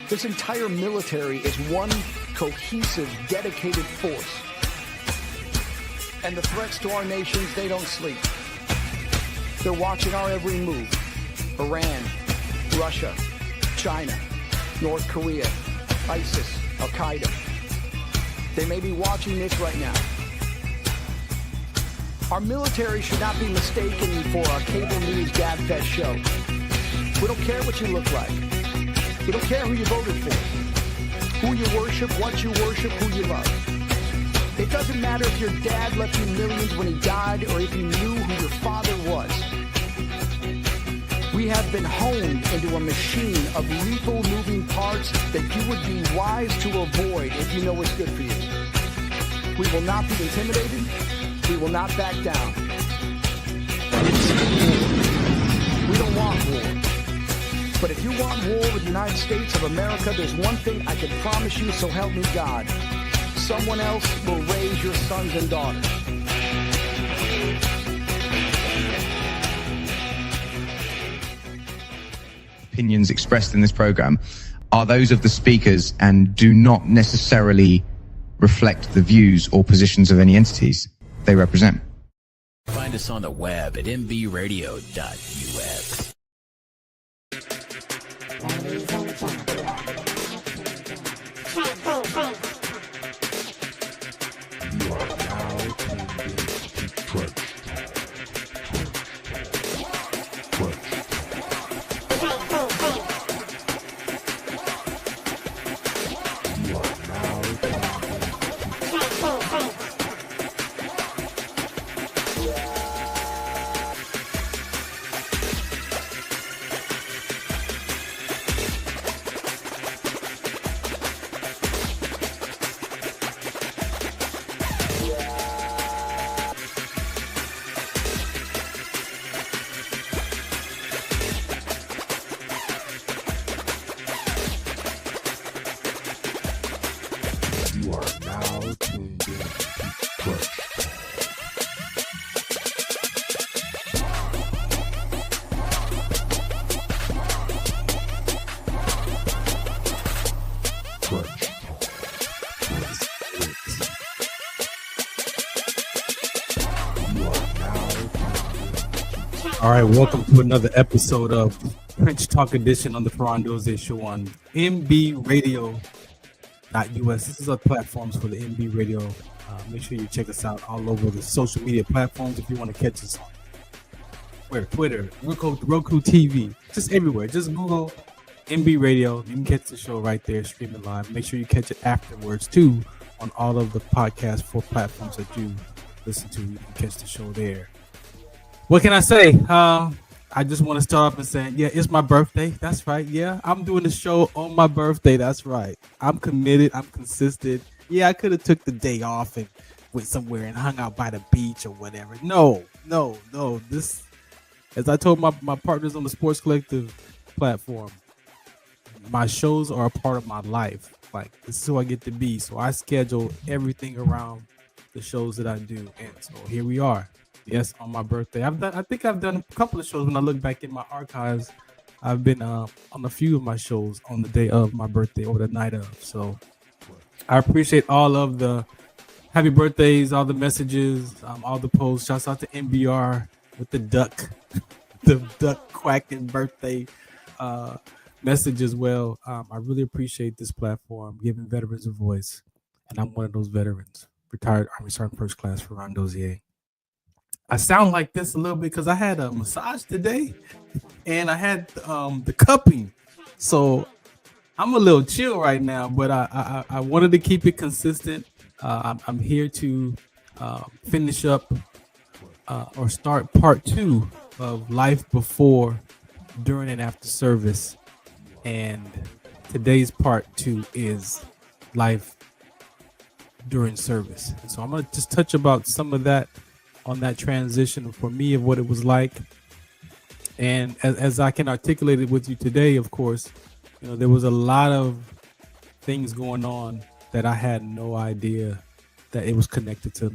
This entire military is one cohesive, dedicated force. And the threats to our nations, they don't sleep. They're watching our every move. Iran, Russia, China, North Korea, ISIS, Al-Qaeda. They may be watching this right now. Our military should not be mistaken for a cable news gabfest show. We don't care what you look like. We don't care who you voted for, who you worship, what you worship, who you love. It doesn't matter if your dad left you millions when he died or if you knew who your father was. We have been honed into a machine of lethal moving parts that you would be wise to avoid if you know what's good for you. We will not be intimidated. We will not back down. We don't want war. But if you want war with the United States of America, there's one thing I can promise you, so help me God. Someone else will raise your sons and daughters. Opinions expressed in this program are those of the speakers and do not necessarily reflect the views or positions of any entities they represent. Find us on the web at MBRadio.us. All right, welcome to another episode of French Talk Edition on the Farron Dozier Show on MBRadio.us. This is our platforms for the MB Radio. Make sure you check us out all over the social media platforms if you want to catch us on Twitter, Roku TV, just everywhere. Just Google MB Radio. You can catch the show right there, streaming live. Make sure you catch it afterwards too on all of the podcast for platforms that you listen to. You can catch the show there. What can I say? I just want to start off and say, yeah, it's my birthday. That's right. Yeah, I'm doing the show on my birthday. That's right. I'm committed. I'm consistent. Yeah, I could have took the day off and went somewhere and hung out by the beach or whatever. No. This, as I told my partners on the Sports Collective platform, my shows are a part of my life. Like, this is who I get to be. So I schedule everything around the shows that I do. And so here we are. Yes, on my birthday. I think I've done a couple of shows. When I look back in my archives, I've been on a few of my shows on the day of my birthday or the night of. So I appreciate all of the happy birthdays, all the messages, all the posts. Shouts out to MBR with the duck quacking birthday message as well. I really appreciate this platform, giving veterans a voice. And I'm one of those veterans, retired Army Sergeant First Class Farron Dozier. I sound like this a little bit because I had a massage today and I had the cupping. So I'm a little chill right now, but I wanted to keep it consistent. I'm here to finish up or start part 2 of life before, during, and after service. And today's part 2 is life during service. And so I'm going to just touch about some of that on that transition for me of what it was like. And as I can articulate it with you today, of course, you know, there was a lot of things going on that I had no idea that it was connected to,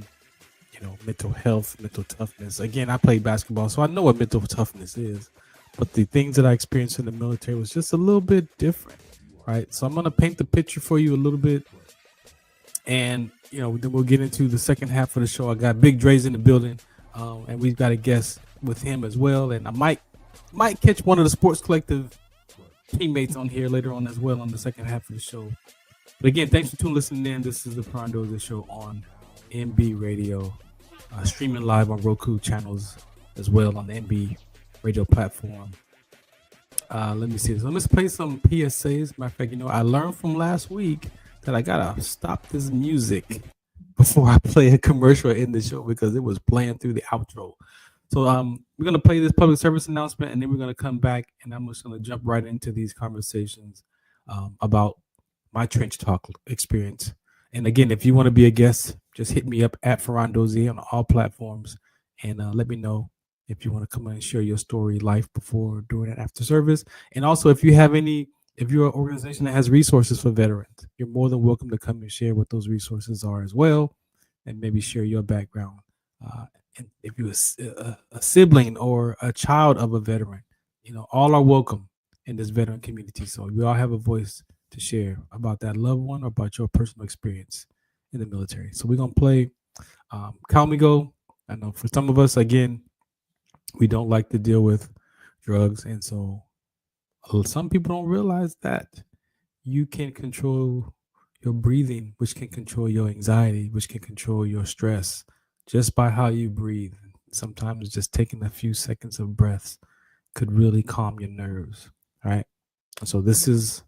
you know, mental health, mental toughness. Again, I played basketball, so I know what mental toughness is. But the things that I experienced in the military was just a little bit different. right? So I'm gonna paint the picture for you a little bit, and then we'll get into the second half of the show. I got Big Dre's in the building, and we've got a guest with him as well, and I might catch one of the Sports Collective teammates on here later on as well on the second half of the show. But again, thanks for listening in. This is the Farron Dozier Show on MB Radio, streaming live on Roku channels as well on the MB Radio platform. Let me see this. Let me play some PSAs. Matter of fact, I learned from last week that I gotta stop this music before I play a commercial in the show because it was playing through the outro. So we're gonna play this public service announcement, and then we're gonna come back, and I'm just gonna jump right into these conversations about my trench talk experience. And again, if you want to be a guest, just hit me up at Farron Dozier on all platforms, and let me know if you want to come in and share your story live before, during, and after service. And also, if you're an organization that has resources for veterans, you're more than welcome to come and share what those resources are as well, and maybe share your background. And if you're a sibling or a child of a veteran, all are welcome in this veteran community. So we all have a voice to share about that loved one or about your personal experience in the military. So we're going to play Call Me Go. I know for some of us, again, we don't like to deal with drugs. And so some people don't realize that you can control your breathing, which can control your anxiety, which can control your stress just by how you breathe. Sometimes just taking a few seconds of breaths could really calm your nerves. All right. So this is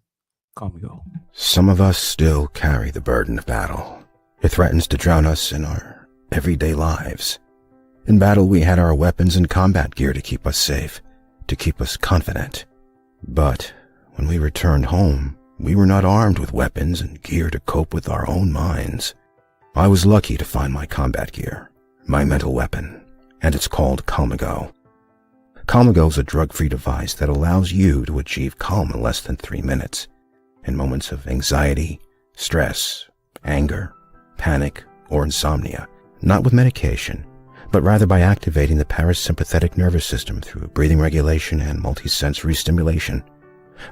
Call Me Go. Some of us still carry the burden of battle. It threatens to drown us in our everyday lives. In battle, we had our weapons and combat gear to keep us safe, to keep us confident. But when we returned home, we were not armed with weapons and gear to cope with our own minds. I was lucky to find my combat gear, my mental weapon, and it's called Call Me Go. Call Me Go is a drug-free device that allows you to achieve calm in less than 3 minutes. In moments of anxiety, stress, anger, panic, or insomnia, not with medication, but rather by activating the parasympathetic nervous system through breathing regulation and multisensory stimulation.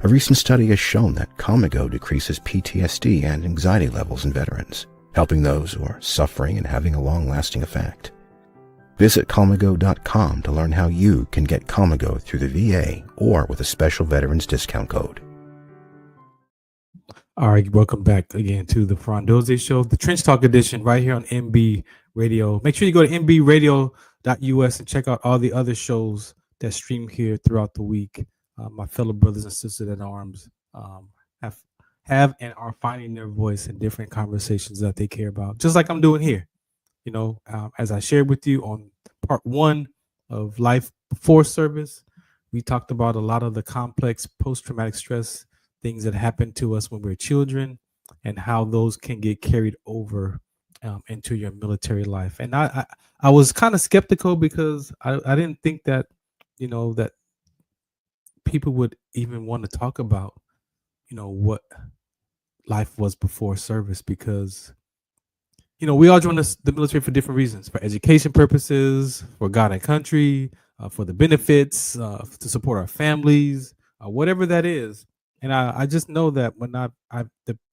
A recent study has shown that Call Me Go decreases PTSD and anxiety levels in veterans, helping those who are suffering and having a long-lasting effect. Visit callmego.com to learn how you can get Call Me Go through the VA or with a special veterans discount code. All right, welcome back again to the Farron Dozier Show, the Trench Talk edition right here on MB Radio. Make sure you go to MBRadio.us and check out all the other shows that stream here throughout the week. My fellow brothers and sisters at arms have and are finding their voice in different conversations that they care about, just like I'm doing here. As I shared with you on part 1 of Life Before Service, we talked about a lot of the complex post-traumatic stress things that happen to us when we're children and how those can get carried over into your military life. And I was kind of skeptical because I didn't think that, that people would even want to talk about, what life was before service, because, we all join the military for different reasons, for education purposes, for God and country, for the benefits, to support our families, whatever that is. And I just know that when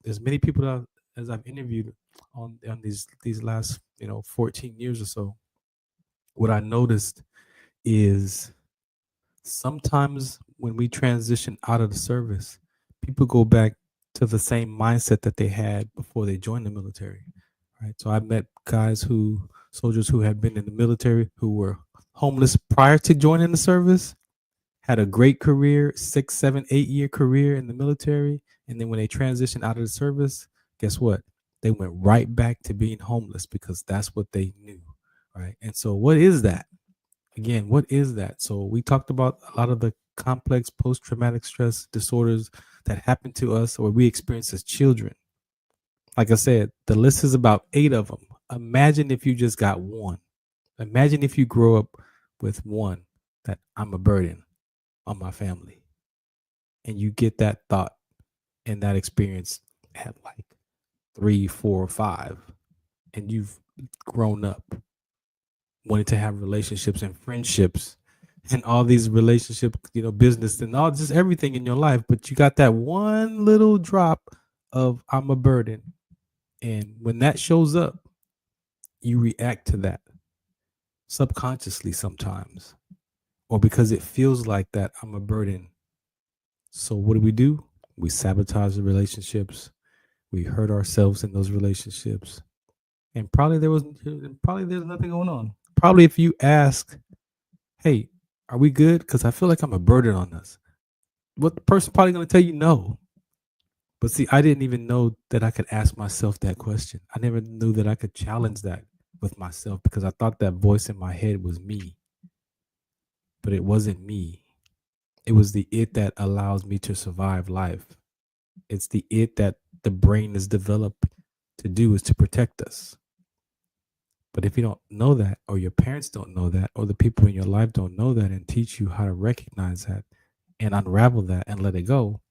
as many people as I've interviewed on these last 14 years or so, what I noticed is sometimes when we transition out of the service, people go back to the same mindset that they had before they joined the military. Right. So I met soldiers who had been in the military who were homeless prior to joining the service, had a great career, 6, 7, 8-year career in the military. And then when they transitioned out of the service, guess what? They went right back to being homeless because that's what they knew. Right. And so what is that? Again, what is that? So we talked about a lot of the complex post-traumatic stress disorders that happen to us or we experience as children. Like I said, the list is about 8 of them. Imagine if you just got one. Imagine if you grow up with one, that I'm a burden on my family. And you get that thought and that experience at like 3, 4, or 5. And you've grown up wanting to have relationships and friendships and all these relationships, business and all just everything in your life, but you got that one little drop of I'm a burden. And when that shows up, you react to that subconsciously sometimes, or because it feels like that I'm a burden. So what do? We sabotage the relationships. We hurt ourselves in those relationships. And probably there's nothing going on. Probably if you ask, hey, are we good? Because I feel like I'm a burden on us. What the person probably going to tell you no. But see, I didn't even know that I could ask myself that question. I never knew that I could challenge that with myself because I thought that voice in my head was me. But it wasn't me. It was the it that allows me to survive life. It's the it that the brain is developed to do, is to protect us. But if you don't know that, or your parents don't know that, or the people in your life don't know that and teach you how to recognize that and unravel that and let it go,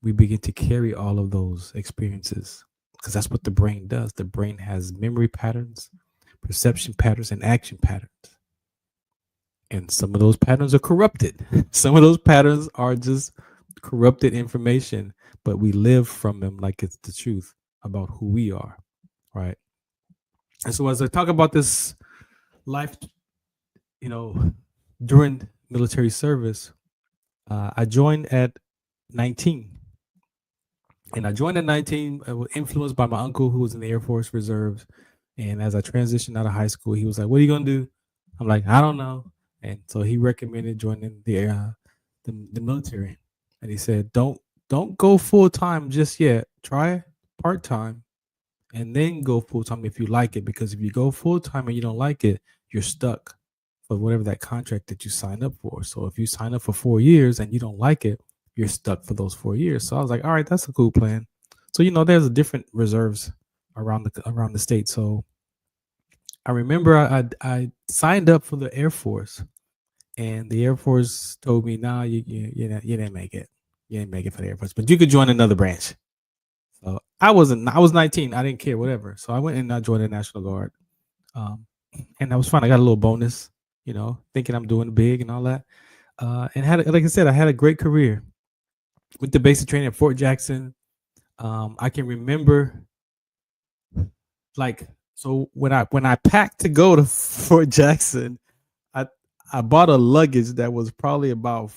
we begin to carry all of those experiences, because that's what the brain does. The brain has memory patterns, perception patterns, and action patterns. And some of those patterns are corrupted. Some of those patterns are just corrupted information, but we live from them like it's the truth about who we are, right? And so as I talk about this life, during military service, I joined at 19. And I joined at 19, influenced by my uncle who was in the Air Force Reserves. And as I transitioned out of high school, he was like, what are you going to do? I'm like, I don't know. And so he recommended joining the military. And he said, don't go full time just yet. Try part time and then go full time if you like it. Because if you go full time and you don't like it, you're stuck for whatever that contract that you signed up for. So if you sign up for 4 years and you don't like it, you're stuck for those 4 years. So I was like, all right, that's a cool plan. So, there's a different reserves around the state. So I remember I signed up for the Air Force, and the Air Force told me, "No, you didn't make it. You didn't make it for the Air Force, but you could join another branch." So I was 19. I didn't care, whatever. So I went and I joined the National Guard, and that was fun. I got a little bonus, thinking I'm doing big and all that, and like I said, I had a great career with the basic training at Fort Jackson. I can remember, so when I packed to go to Fort Jackson, I bought a luggage that was probably about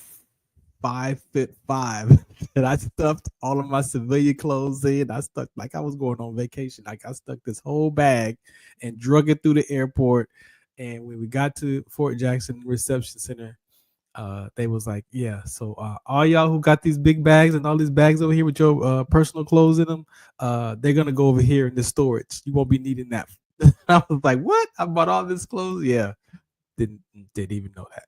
5'5" and I stuffed all of my civilian clothes in. I stuck like I was going on vacation. Like I stuck this whole bag and drug it through the airport. And when we got to Fort Jackson Reception Center, they was like, yeah, so all y'all who got these big bags and all these bags over here with your personal clothes in them, they're gonna go over here in the storage. You won't be needing that. I was like, what? I bought all this clothes? Yeah, didn't even know that.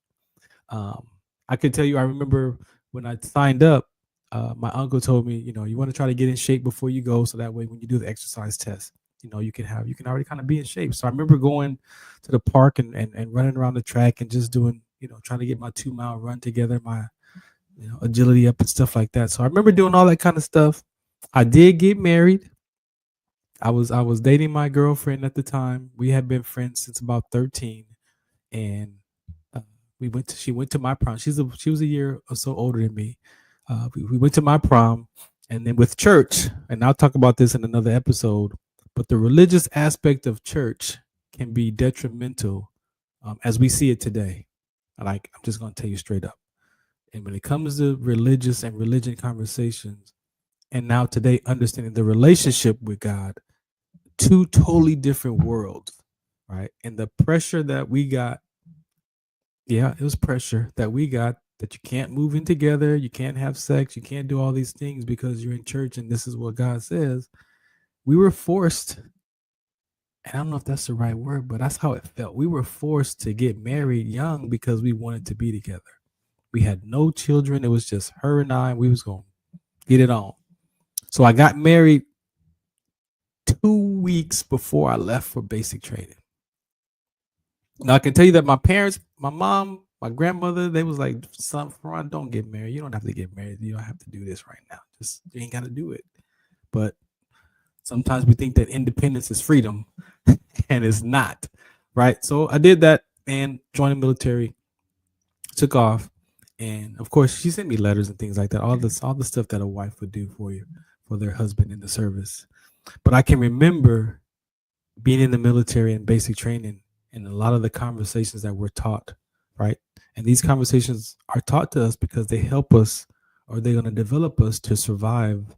I can tell you, I remember when I signed up, my uncle told me, you want to try to get in shape before you go, so that way when you do the exercise test, you can already kind of be in shape. So I remember going to the park and running around the track and just doing, trying to get my 2-mile run together, my agility up and stuff like that. So I remember doing all that kind of stuff. I did get married. I was dating my girlfriend at the time. We had been friends since about 13, and she went to my prom. She was a year or so older than me. We went to my prom, and then with church, and I'll talk about this in another episode, but the religious aspect of church can be detrimental as we see it today. I'm just going to tell you straight up. And when it comes to religious and religion conversations, and now today understanding the relationship with God, two totally different worlds, right? And the pressure that we got, it was pressure that we got, that you can't move in together, you can't have sex, you can't do all these things because you're in church and this is what God says. We were forced, and I don't know if that's the right word, but that's how it felt. We were forced to get married young because we wanted to be together. We had no children. It was just her and I, and we was going to get it on. So I got married 2 weeks before I left for basic training. Now I can tell you that my parents, my mom, my grandmother, they was like, son, Farron, don't get married. You don't have to get married. You don't have to do this right now. Just, you ain't got to do it. But sometimes we think that independence is freedom, and it's not, right? So I did that and joined the military. took off, and of course she sent me letters and things like that. All the stuff that a wife would do for their husband in the service. But I can remember being in the military and basic training, and a lot of the conversations that we're taught, right? And these conversations are taught to us because they help us, or they're going to develop us to survive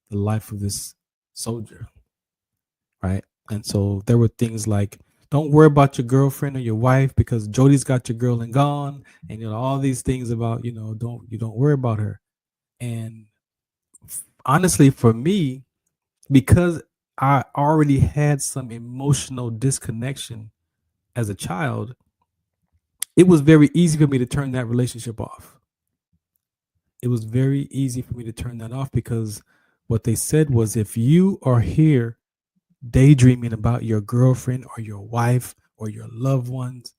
the life of this soldier, right? And so there were things like, don't worry about your girlfriend or your wife because Jody's got your girl and gone, and all these things about don't worry about her. And honestly, for me, because I already had some emotional disconnection as a child, it was very easy for me to turn that relationship off. It was very easy for me to turn that off because what they said was, if you are here daydreaming about your girlfriend or your wife or your loved ones,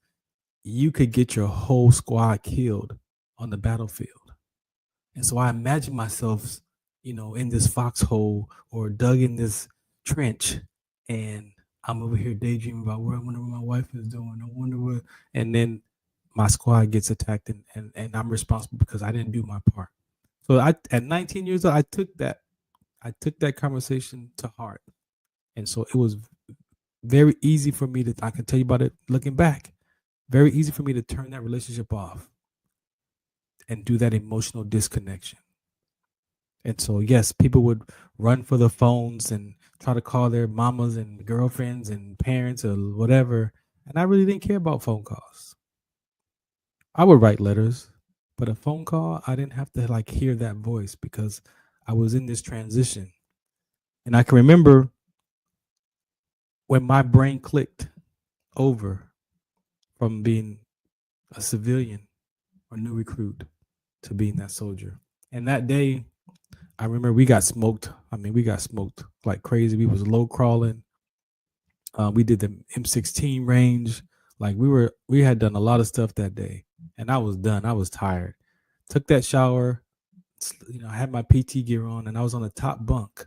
you could get your whole squad killed on the battlefield. And so I imagine myself, in this foxhole or dug in this trench, and I'm over here daydreaming about I wonder what my wife is doing. I wonder what, and then my squad gets attacked, and I'm responsible because I didn't do my part. So at 19 years old, I took that conversation to heart. And so it was very easy for me I can tell you about it looking back, very easy for me to turn that relationship off and do that emotional disconnection. And so, yes, people would run for the phones and try to call their mamas and girlfriends and parents or whatever. And I really didn't care about phone calls. I would write letters, but a phone call, I didn't have to hear that voice because I was in this transition. And I can remember when my brain clicked over from being a civilian or new recruit to being that soldier. And that day, I remember we got smoked. We got smoked like crazy. We was low crawling. We did the M16 range. We had done a lot of stuff that day, and I was done. I was tired. Took that shower. I had my PT gear on, and I was on the top bunk.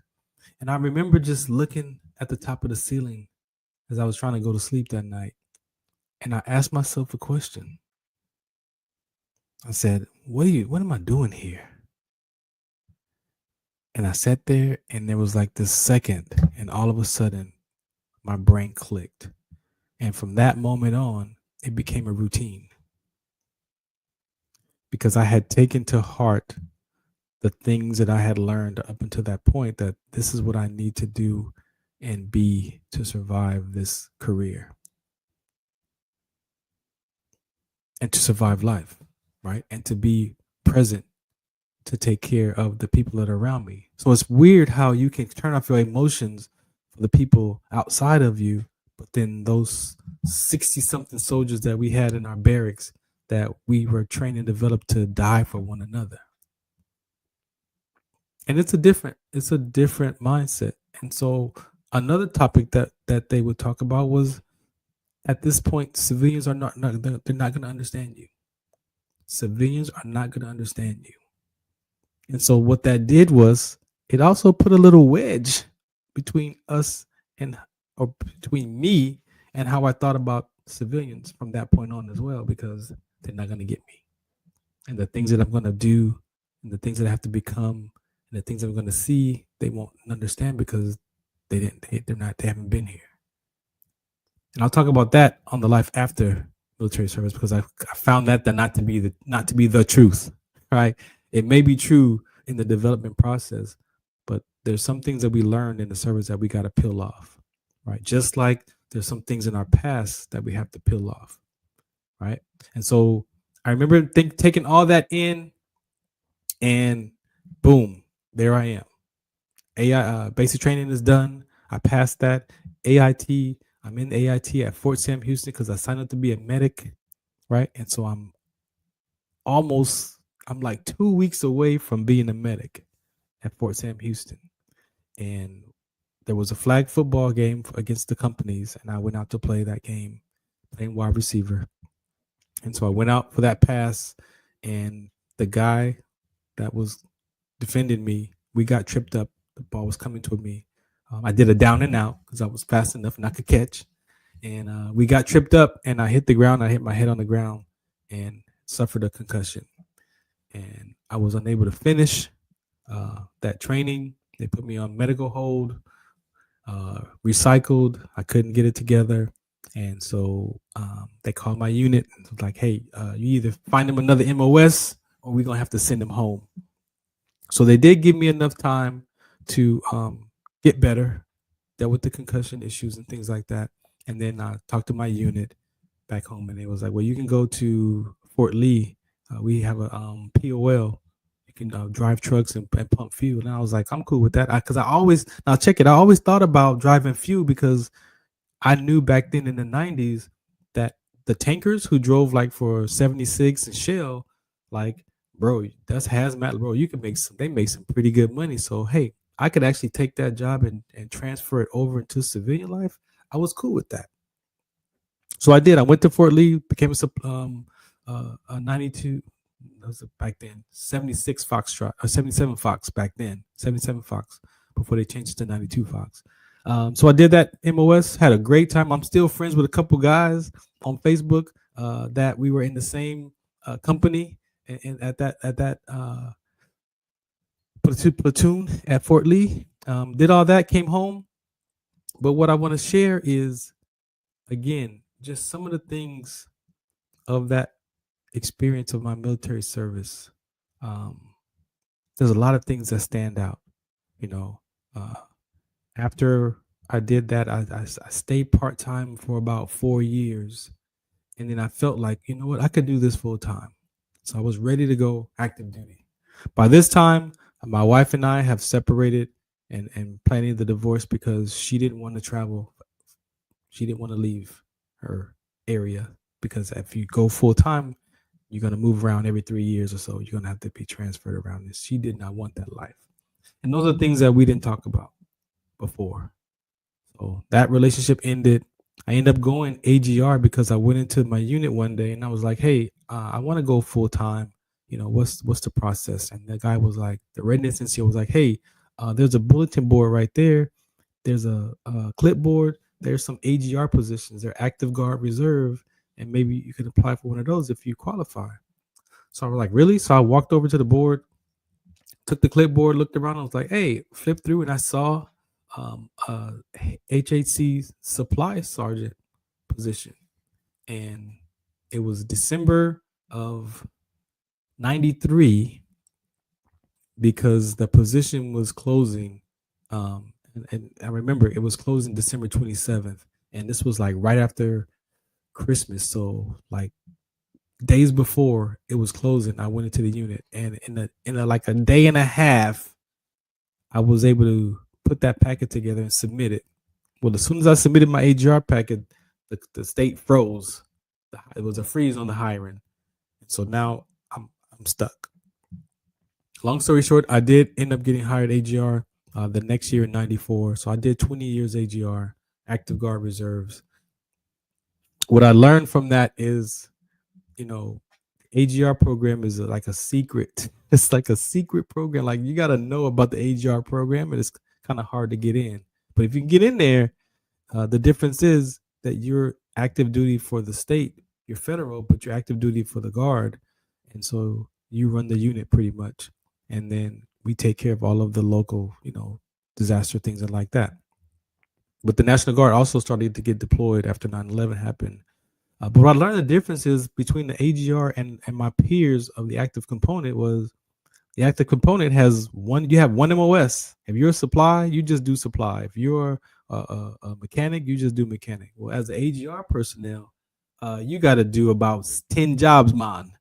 And I remember just looking at the top of the ceiling as I was trying to go to sleep that night. And I asked myself a question. I said, what am I doing here? And I sat there, and there was this second, and all of a sudden my brain clicked. And from that moment on, it became a routine because I had taken to heart the things that I had learned up until that point, that this is what I need to do and be to survive this career and to survive life, right? And to be present, to take care of the people that are around me. So it's weird how you can turn off your emotions for the people outside of you, but then those 60-something soldiers that we had in our barracks that we were trained and developed to die for one another. And it's a different mindset. And so another topic that they would talk about was, at this point, civilians are they're not going to understand you. Civilians are not going to understand you. And so what that did was, it also put a little wedge between us or between me and how I thought about civilians from that point on as well, because they're not going to get me. And the things that I'm going to do and the things that I have to become and the things I'm going to see, they won't understand because they haven't been here. And I'll talk about that on the life after military service, because I found that not to be the truth, right? It may be true in the development process, but there's some things that we learned in the service that we got to peel off, right? Just like there's some things in our past that we have to peel off, right? And so I remember taking all that in, and boom, there I am. AI basic training is done. I passed that. AIT. I'm in AIT at Fort Sam Houston because I signed up to be a medic, right? And so I'm like 2 weeks away from being a medic at Fort Sam Houston. And there was a flag football game against the companies, and I went out to play that game, playing wide receiver. And so I went out for that pass, and the guy that was defending me, we got tripped up. The ball was coming toward me. I did a down and out because I was fast enough and I could catch. And we got tripped up, and I hit the ground. I hit my head on the ground, and suffered a concussion, and I was unable to finish that training. They put me on medical hold, recycled. I couldn't get it together. And so they called my unit and was like, hey, you either find him another MOS or we're going to have to send him home. So they did give me enough time to get better, dealt with the concussion issues and things like that. And then I talked to my unit back home, and it was like, well, you can go to Fort Lee. We have a POL. You can drive trucks and pump fuel. And I was like, I'm cool with that. Because I always thought about driving fuel because I knew back then in the 90s that the tankers who drove like for 76 and Shell, like, bro, that's hazmat, bro. You can they make some pretty good money. So, hey, I could actually take that job and transfer it over into civilian life. I was cool with that. So I did. I went to Fort Lee, became a 92, that was back then, 76 Foxtrot, 77 Fox back then, 77 Fox, before they changed it to 92 Fox. So I did that MOS, had a great time. I'm still friends with a couple guys on Facebook that we were in the same company and at that platoon at Fort Lee. Did all that, came home. But what I want to share is, again, just some of the things of that experience of my military service. There's a lot of things that stand out, after I did that, I stayed part-time for about 4 years. And then I felt like, you know what, I could do this full time. So I was ready to go active duty. By this time, my wife and I have separated and planning the divorce because she didn't want to travel. She didn't want to leave her area because if you go full time, you're going to move around every 3 years or so. You're going to have to be transferred around this. She did not want that life. And those are things that we didn't talk about before. So that relationship ended. I ended up going AGR because I went into my unit one day and I was like, hey, I want to go full time. What's the process? And the guy was like, the readiness NCO was like, hey, there's a bulletin board right there. There's a clipboard. There's some AGR positions. They're active guard reserve. And maybe you could apply for one of those if you qualify. So I was like, really? So I walked over to the board, took the clipboard, looked around. I was like, hey, flipped through and I saw HHC supply sergeant position. And it was December of 93 because the position was closing. And I remember it was closing December 27th. And this was like right after Christmas. So like days before it was closing, I went into the unit, and in like a day and a half, I was able to put that packet together and submit it. Well, as soon as I submitted my AGR packet, the state froze. It was a freeze on the hiring. So now I'm stuck. Long story short, I did end up getting hired AGR the next year in 94. So I did 20 years AGR, active guard reserves. What I learned from that is, AGR program is like a secret. It's like a secret program. Like you got to know about the AGR program, and it's kind of hard to get in. But if you can get in there, the difference is that you're active duty for the state, you're federal, but you're active duty for the guard. And so you run the unit pretty much. And then we take care of all of the local, disaster things and like that. But the National Guard also started to get deployed after 9/11 happened. But what I learned the difference is between the AGR and my peers of the active component was the active component you have one MOS. If you're a supply, you just do supply. If you're a mechanic, you just do mechanic. Well, as the AGR personnel, you got to do about 10 jobs, man.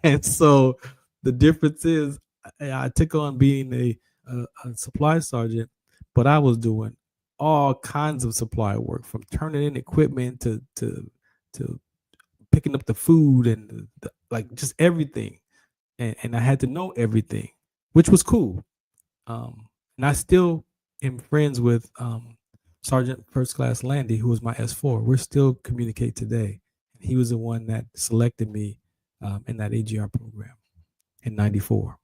And so the difference is I took on being a supply sergeant, but I was doing all kinds of supply work, from turning in equipment to picking up the food and like just everything. And I had to know everything, which was cool. And I still am friends with Sergeant First Class Landy, who was my S4. We're still communicate today. He was the one that selected me in that AGR program in 94.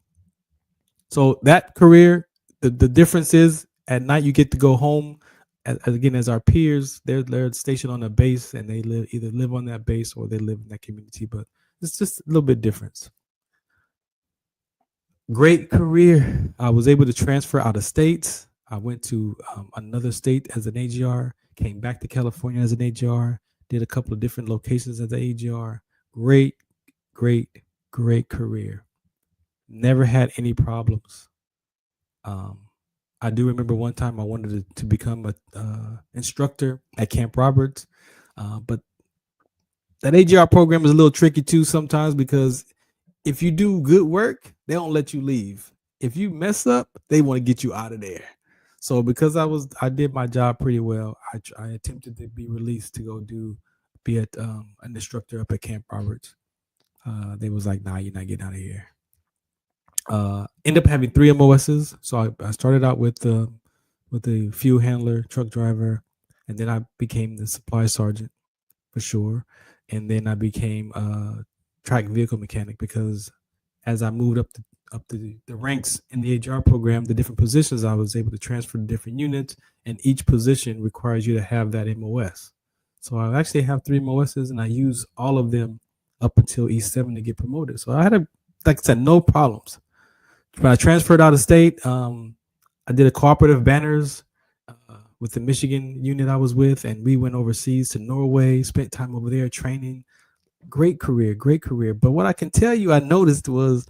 So that career, the difference is at night you get to go home. Again, as our peers, they're stationed on a base and they either live on that base or they live in that community. But it's just a little bit different. Great career. I was able to transfer out of state. I went to another state as an AGR, came back to California as an AGR, did a couple of different locations as an AGR. Great, great, great career. Never had any problems. I do remember one time I wanted to become a instructor at Camp Roberts, but that AGR program is a little tricky too sometimes, because if you do good work, they don't let you leave. If you mess up, they want to get you out of there. So because I did my job pretty well, I attempted to be released to go be an instructor up at Camp Roberts. They was like, nah, you're not getting out of here. End up having 3 MOSs. So I started out with the fuel handler, truck driver, and then I became the supply sergeant for sure. And then I became a track vehicle mechanic, because as I moved up the ranks in the HR program, the different positions, I was able to transfer to different units, and each position requires you to have that MOS. So I actually have 3 MOSs, and I use all of them up until E7 to get promoted. So I had, like I said, no problems. When I transferred out of state, I did a cooperative banners with the Michigan unit I was with, and we went overseas to Norway, spent time over there training. Great career. But what I can tell you I noticed was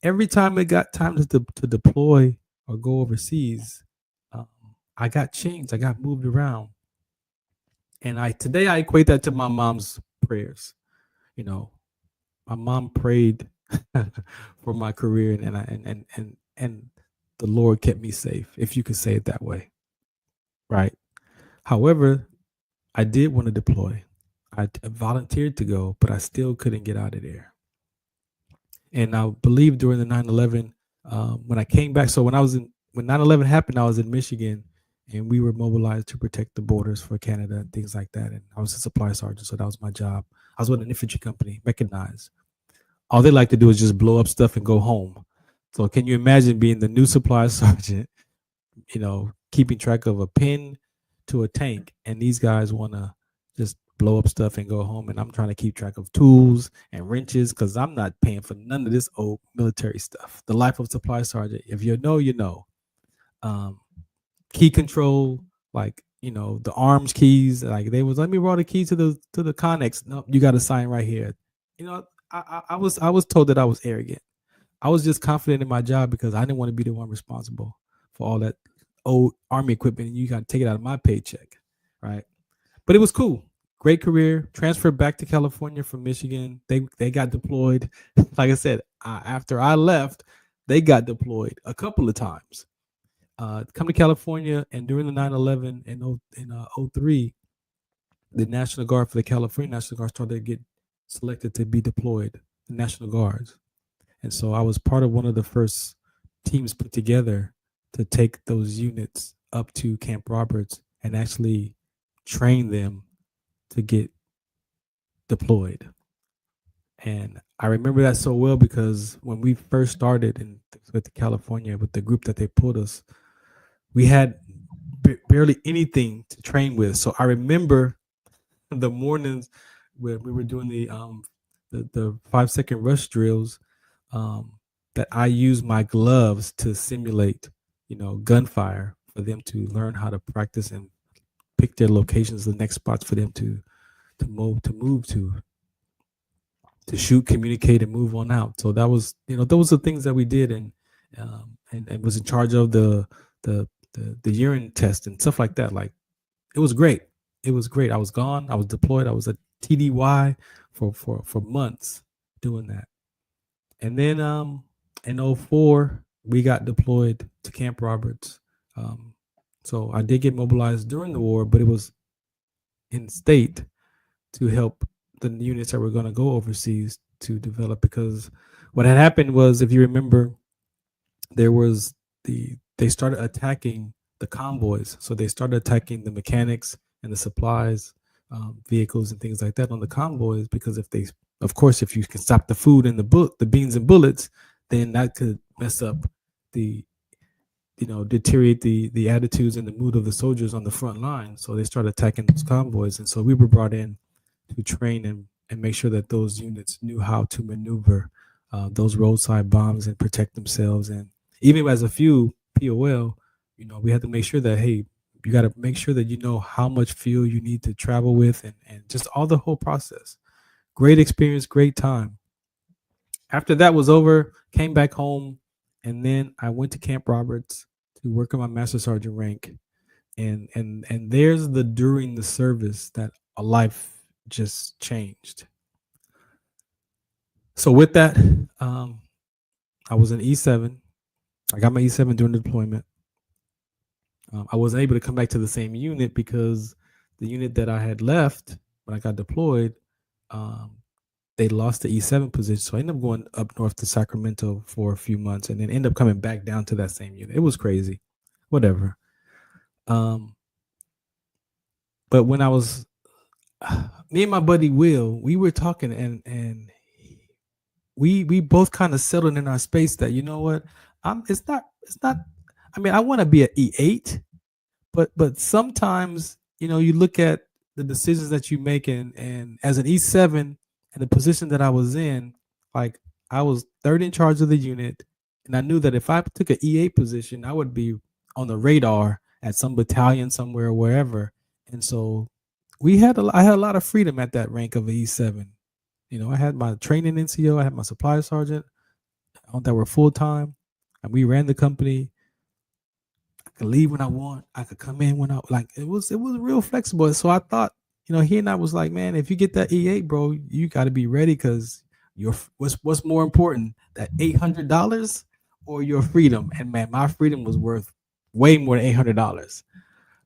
every time it got time to deploy or go overseas, I got changed. I got moved around. And today I equate that to my mom's prayers. You know, my mom prayed for my career, and the Lord kept me safe, if you could say it that way. Right. However, I did want to deploy. I volunteered to go, but I still couldn't get out of there. And I believe during the 9/11, when I came back, so when 9/11 happened, I was in Michigan, and we were mobilized to protect the borders for Canada and things like that. And I was a supply sergeant, so that was my job. I was with an infantry company, mechanized. All they like to do is just blow up stuff and go home. So can you imagine being the new supply sergeant, keeping track of a pin to a tank, and these guys want to just blow up stuff and go home, and I'm trying to keep track of tools and wrenches, because I'm not paying for none of this old military stuff. The life of supply sergeant, if you know, you know. Key control, like, the arms keys, like they was, let me roll the key to the Connex. No, you got to sign right here. I was told that I was arrogant. I was just confident in my job because I didn't want to be the one responsible for all that old Army equipment, and you got to take it out of my paycheck, right? But it was cool. Great career. Transferred back to California from Michigan. They got deployed. Like I said, after I left, they got deployed a couple of times. Come to California, and during the 9/11 in 03, the National Guard for the California National Guard started to get selected to be deployed, the National Guards. And so I was part of one of the first teams put together to take those units up to Camp Roberts and actually train them to get deployed. And I remember that so well, because when we first started with California, with the group that they put us, we had barely anything to train with. So I remember the mornings where we were doing the 5-second rush drills, that I used my gloves to simulate, gunfire, for them to learn how to practice and pick their locations, the next spots for them to move to shoot, communicate, and move on out. So that was, those are things that we did, and was in charge of the urine test and stuff like that. Like, it was great. It was great. I was gone. I was deployed. I was at TDY for months doing that. And then in 04, we got deployed to Camp Roberts. So I did get mobilized during the war, but it was in state to help the units that were going to go overseas to develop, because what had happened was, if you remember, they started attacking the convoys. So they started attacking the mechanics and the supplies, vehicles and things like that on the convoys, because if you can stop the food and the beans and bullets, then that could mess up deteriorate the attitudes and the mood of the soldiers on the front line. So they started attacking those convoys. And so we were brought in to train and make sure that those units knew how to maneuver those roadside bombs and protect themselves. And even as a few POL, we had to make sure that, hey, you got to make sure that you know how much fuel you need to travel with, and just all the whole process. Great experience, great time. After that was over, came back home, and then I went to Camp Roberts to work on my Master Sergeant rank. And there's the during the service that a life just changed. So with that, I was in E7. I got my E7 during the deployment. I wasn't able to come back to the same unit because the unit that I had left when I got deployed, they lost the E7 position. So I ended up going up north to Sacramento for a few months and then end up coming back down to that same unit. It was crazy. Whatever. But when I was, me and my buddy Will, we were talking and we both kind of settled in our space that, you know what, it's not, I mean, I want to be an E8, but sometimes, you look at the decisions that you make and as an E7 and the position that I was in, like I was third in charge of the unit. And I knew that if I took an E8 position, I would be on the radar at some battalion somewhere or wherever. And so I had a lot of freedom at that rank of an E7. I had my training NCO, I had my supply sergeant that were full time, and we ran the company. I could leave when I want. I could come in when I like. It was real flexible. So I thought, he and I was like, man, if you get that E8, bro, you got to be ready because what's more important, that $800 or your freedom? And man, my freedom was worth way more than $800.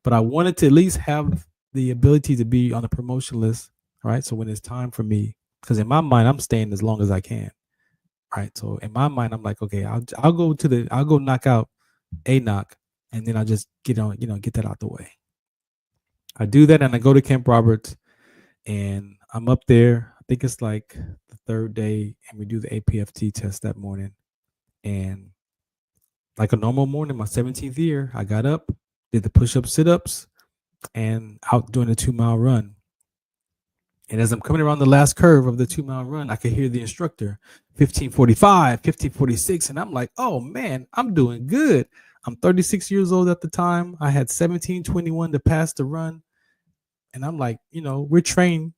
But I wanted to at least have the ability to be on the promotion list, right? So when it's time for me, because in my mind, I'm staying as long as I can, right? So in my mind, I'm like, okay, I'll go knock out a knock, and then I'll just get that out the way. I do that, and I go to Camp Roberts, and I'm up there. I think it's like the third day, and we do the APFT test that morning. And like a normal morning, my 17th year, I got up, did the push-ups, sit-ups, and out doing a 2-mile run. And as I'm coming around the last curve of the 2-mile run, I could hear the instructor, 1545, 1546. And I'm like, oh man, I'm doing good. I'm 36 years old at the time. I had 1721 to pass the run. And I'm like, we're trained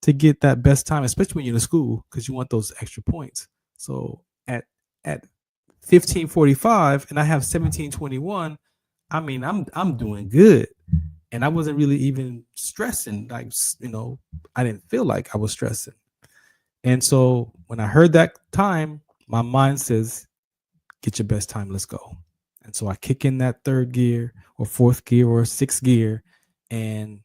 to get that best time, especially when you're in school, because you want those extra points. So at 1545 and I have 1721, I mean, I'm doing good. And I wasn't really even stressing. Like, I didn't feel like I was stressing. And so when I heard that time, my mind says, get your best time. Let's go. And so I kick in that third gear or fourth gear or sixth gear. And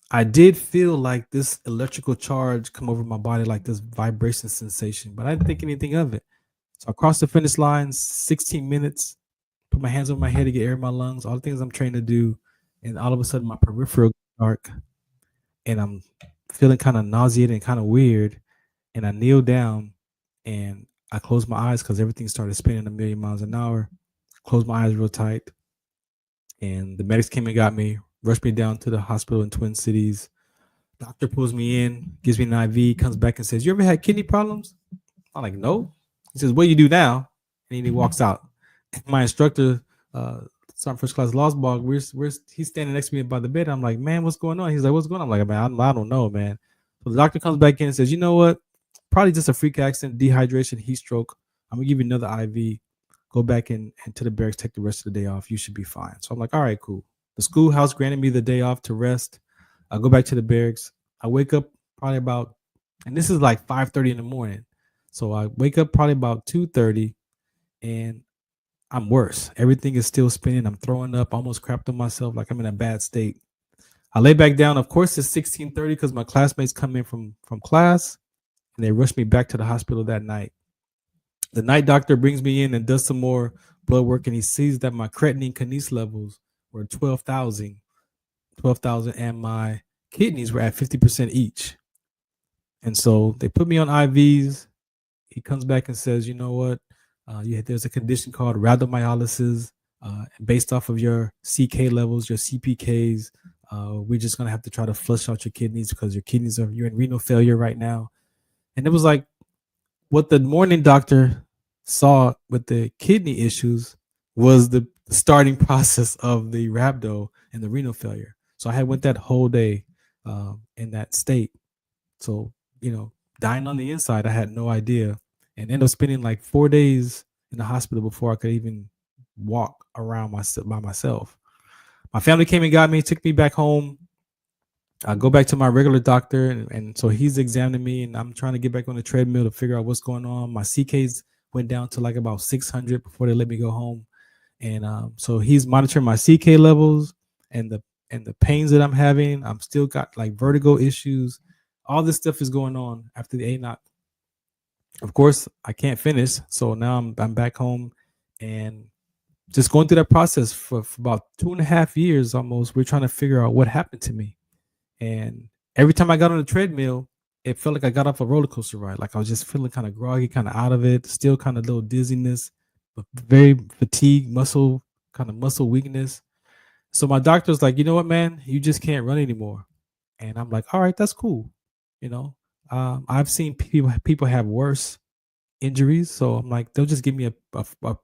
I did feel like this electrical charge come over my body, like this vibration sensation, but I didn't think anything of it. So I crossed the finish line, 16 minutes, put my hands over my head to get air in my lungs, all the things I'm trained to do. And all of a sudden my peripheral got dark and I'm feeling kind of nauseated and kind of weird. And I kneel down and I closed my eyes because everything started spinning a million miles an hour. Closed my eyes real tight. And the medics came and got me, rushed me down to the hospital in Twin Cities. Doctor pulls me in, gives me an IV, comes back and says, you ever had kidney problems? I'm like, no. He says, what do you do now? And then he walks out. My instructor, Sergeant First Class Losbog, he's standing next to me by the bed. I'm like, man, what's going on? He's like, what's going on? I'm like, man, I don't know, man. So the doctor comes back in and says, you know what? Probably just a freak accident, dehydration, heat stroke. I'm going to give you another IV. Go back and to the barracks, take the rest of the day off. You should be fine. So I'm like, all right, cool. The schoolhouse granted me the day off to rest. I go back to the barracks. I wake up probably about, and this is like 5:30 in the morning. So I wake up probably about 2:30 and I'm worse. Everything is still spinning. I'm throwing up, almost crapped on myself, like I'm in a bad state. I lay back down. Of course, it's 16:30 because my classmates come in from class and they rush me back to the hospital that night. The night doctor brings me in and does some more blood work, and he sees that my creatinine kinase levels were 12,000, and my kidneys were at 50% each. And so they put me on IVs. He comes back and says, you know what? There's a condition called rhabdomyolysis. Based off of your CK levels, your CPKs, We're just gonna have to try to flush out your kidneys because you're in renal failure right now. And it was like what the morning doctor saw with the kidney issues was the starting process of the rhabdo and the renal failure. So I had went that whole day in that state. So, dying on the inside, I had no idea, and ended up spending like 4 days in the hospital before I could even walk around by myself. My family came and got me, took me back home. I go back to my regular doctor, and so he's examining me, and I'm trying to get back on the treadmill to figure out what's going on. My CKs went down to like about 600 before they let me go home, and so he's monitoring my CK levels and the pains that I'm having. I'm still got like vertigo issues. All this stuff is going on after the ANOC. Of course, I can't finish, so now I'm back home, and just going through that process for about 2.5 years almost. We're trying to figure out what happened to me. And every time I got on the treadmill, it felt like I got off a roller coaster ride. Like I was just feeling kind of groggy, kind of out of it, still kind of little dizziness, but very fatigued, muscle weakness. So my doctor's like, you know what, man, you just can't run anymore. And I'm like, all right, that's cool. I've seen people have worse injuries. So I'm like, they'll just give me a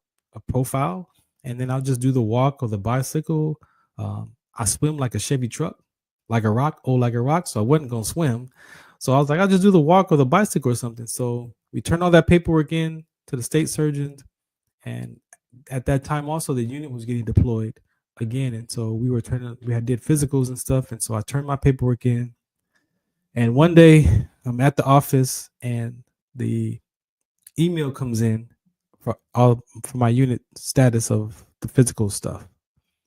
profile, and then I'll just do the walk or the bicycle. I swim like a Chevy truck, like a rock. So I wasn't going to swim. So I was like, I'll just do the walk or the bicycle or something. So we turned all that paperwork in to the state surgeons. And at that time also the unit was getting deployed again. And so we did physicals and stuff. And so I turned my paperwork in. And one day I'm at the office and the email comes in for my unit status of the physical stuff.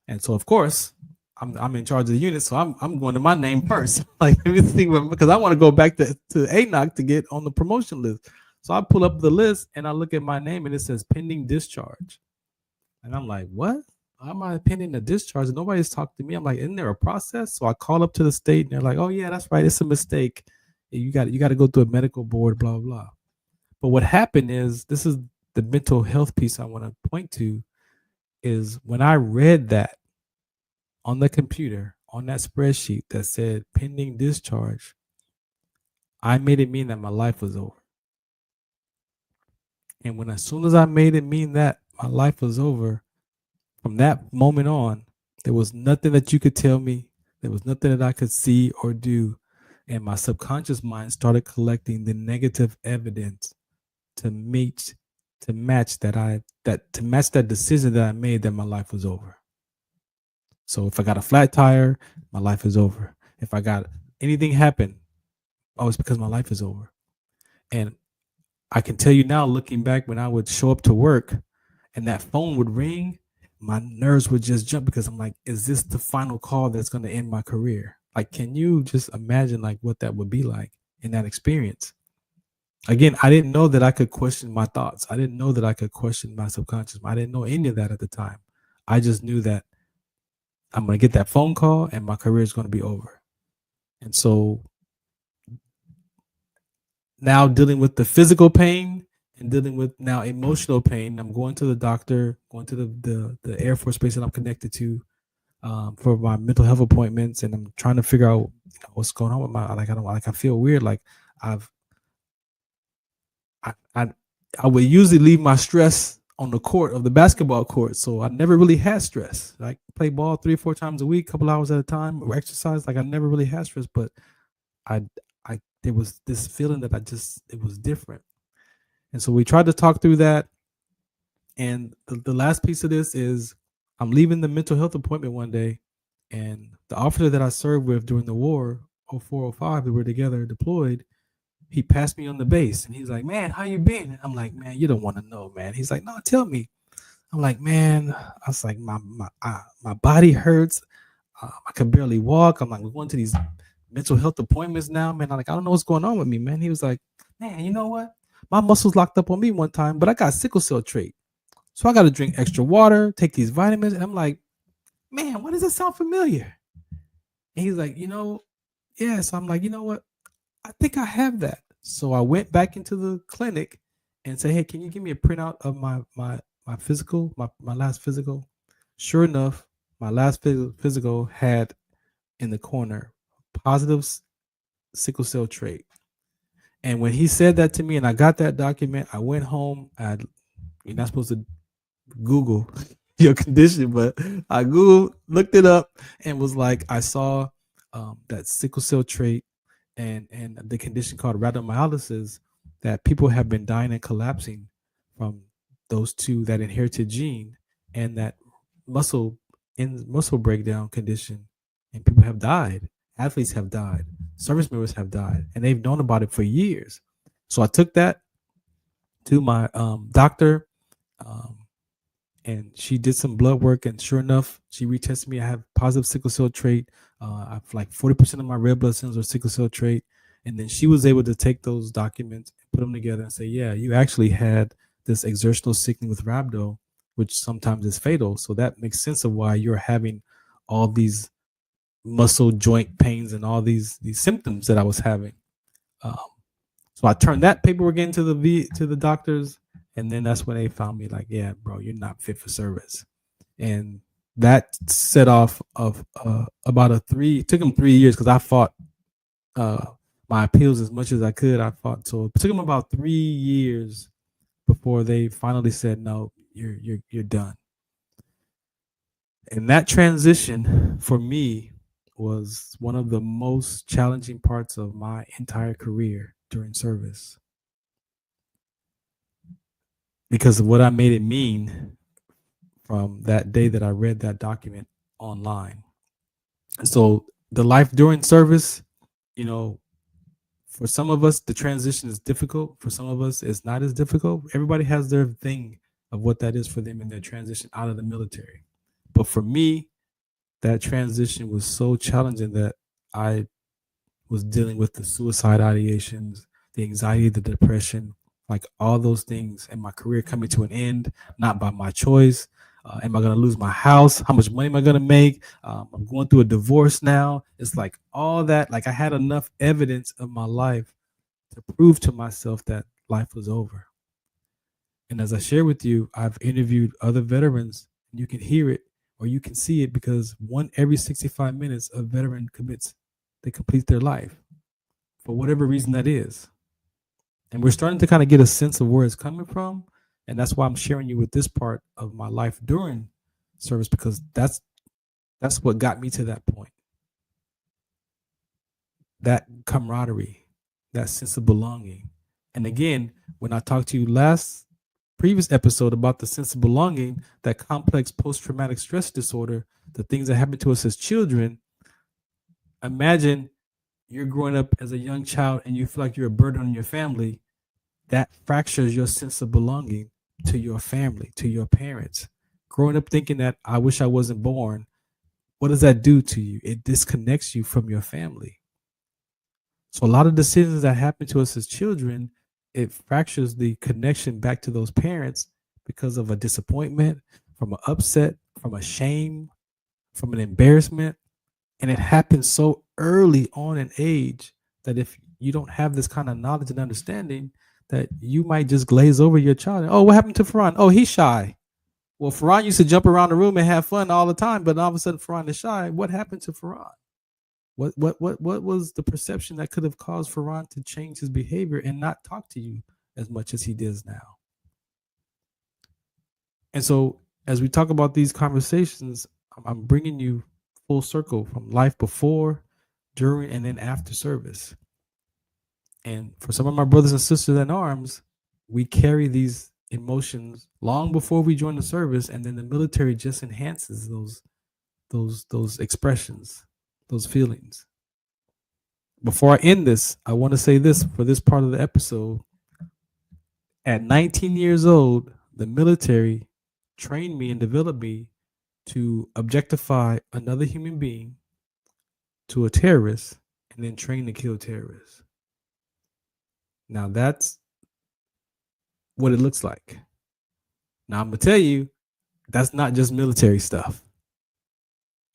And so of course I'm in charge of the unit, so I'm going to my name first. Like, let me see, because I want to go back to ANOC to get on the promotion list. So I pull up the list and I look at my name and it says pending discharge. And I'm like, what? Why am I pending a discharge? And nobody's talked to me. I'm like, isn't there a process? So I call up to the state and they're like, oh yeah, that's right. It's a mistake. You got to go through a medical board, blah, blah. But what happened is, this is the mental health piece I want to point to, is when I read that on the computer, on that spreadsheet that said pending discharge, I made it mean that my life was over. And as soon as I made it mean that my life was over, from that moment on, there was nothing that you could tell me. There was nothing that I could see or do. And my subconscious mind started collecting the negative evidence to match that decision that I made, that my life was over. So if I got a flat tire, my life is over. If I got anything happen, it's because my life is over. And I can tell you now, looking back, when I would show up to work and that phone would ring, my nerves would just jump, because I'm like, is this the final call that's going to end my career? Like, can you just imagine like what that would be like in that experience? Again, I didn't know that I could question my thoughts. I didn't know that I could question my subconscious. I didn't know any of that at the time. I just knew that I'm going to get that phone call and my career is going to be over. And so now, dealing with the physical pain and dealing with now emotional pain, I'm going to the doctor, going to the Air Force base that I'm connected to for my mental health appointments, and I'm trying to figure out what's going on with my, I feel weird. Like I would usually leave my stress on the court of the basketball court, so I never really had stress. Like, play ball 3 or 4 times a week, couple hours at a time, or exercise. Like, I never really had stress, but there was this feeling that it was different. And so we tried to talk through that. And the last piece of this is, I'm leaving the mental health appointment one day, and the officer that I served with during the war, 0405, we were together deployed, he passed me on the base and he's like, man, how you been? And I'm like, man, you don't want to know, man. He's like, no, tell me. I'm like, man, I was like, my body hurts. I can barely walk. I'm like, we're going to these mental health appointments now, man. I don't know what's going on with me, man. He was like, man, you know what? My muscles locked up on me one time, but I got sickle cell trait. So I got to drink extra water, take these vitamins. And I'm like, man, why does that sound familiar? And he's like, yeah. So I'm like, you know what? I think I have that. So I went back into the clinic and said, hey, can you give me a printout of my physical, my last physical? Sure enough, my last physical had in the corner, positive sickle cell trait. And when he said that to me and I got that document, I went home. You're not supposed to Google your condition, but I Googled, looked it up, and was like, I saw that sickle cell trait and the condition called rhabdomyolysis, that people have been dying and collapsing from those two, that inherited gene and that muscle breakdown condition, and people have died. Athletes have died. Service members have died, and they've known about it for years. So I took that to my doctor, and she did some blood work, and sure enough, she retested me. I have positive sickle cell trait. I have like 40% of my red blood cells are sickle cell trait. And then she was able to take those documents and put them together and say, yeah, you actually had this exertional sickening with rhabdo, which sometimes is fatal. So that makes sense of why you're having all these muscle joint pains and all these symptoms that I was having. So I turned that paperwork into the doctors, and then that's when they found me like, yeah, bro, you're not fit for service. And that set off of about it took them 3 years, because I fought my appeals as much as I could. I fought. So it took them about 3 years before they finally said, no, you're done. And that transition for me was one of the most challenging parts of my entire career during service, because of what I made it mean from that day that I read that document online. So the life during service, for some of us, the transition is difficult. For some of us, it's not as difficult. Everybody has their thing of what that is for them in their transition out of the military. But for me, that transition was so challenging that I was dealing with the suicide ideations, the anxiety, the depression, like all those things, and my career coming to an end, not by my choice. Am I going to lose my house? How much money am I going to make? I'm going through a divorce now. It's like all that. Like I had enough evidence of my life to prove to myself that life was over. And as I share with you, I've interviewed other veterans. And you can hear it or you can see it, because every 65 minutes, a veteran completes their life for whatever reason that is. And we're starting to kind of get a sense of where it's coming from. And that's why I'm sharing you with this part of my life during service, because that's what got me to that point. That camaraderie, that sense of belonging. And again, when I talked to you previous episode about the sense of belonging, that complex post-traumatic stress disorder, the things that happen to us as children, imagine you're growing up as a young child and you feel like you're a burden on your family. That fractures your sense of belonging to your family, to your parents. Growing up thinking that I wish I wasn't born, what does that do to you? It disconnects you from your family. So a lot of decisions that happen to us as children, it fractures the connection back to those parents because of a disappointment, from an upset, from a shame, from an embarrassment. And it happens so early on in age that if you don't have this kind of knowledge and understanding, that you might just glaze over your child. Oh, what happened to Farron? Oh, he's shy. Well, Farron used to jump around the room and have fun all the time, but all of a sudden Farron is shy. What happened to Farron? What was the perception that could have caused Farron to change his behavior and not talk to you as much as he does now? And so as we talk about these conversations, I'm bringing you full circle from life before, during, and then after service. And for some of my brothers and sisters in arms, we carry these emotions long before we join the service, and then the military just enhances those expressions, those feelings. Before I end this, I want to say this for this part of the episode. At 19 years old, the military trained me and developed me to objectify another human being to a terrorist and then train to kill terrorists. Now that's what it looks like. Now I'm going to tell you, that's not just military stuff.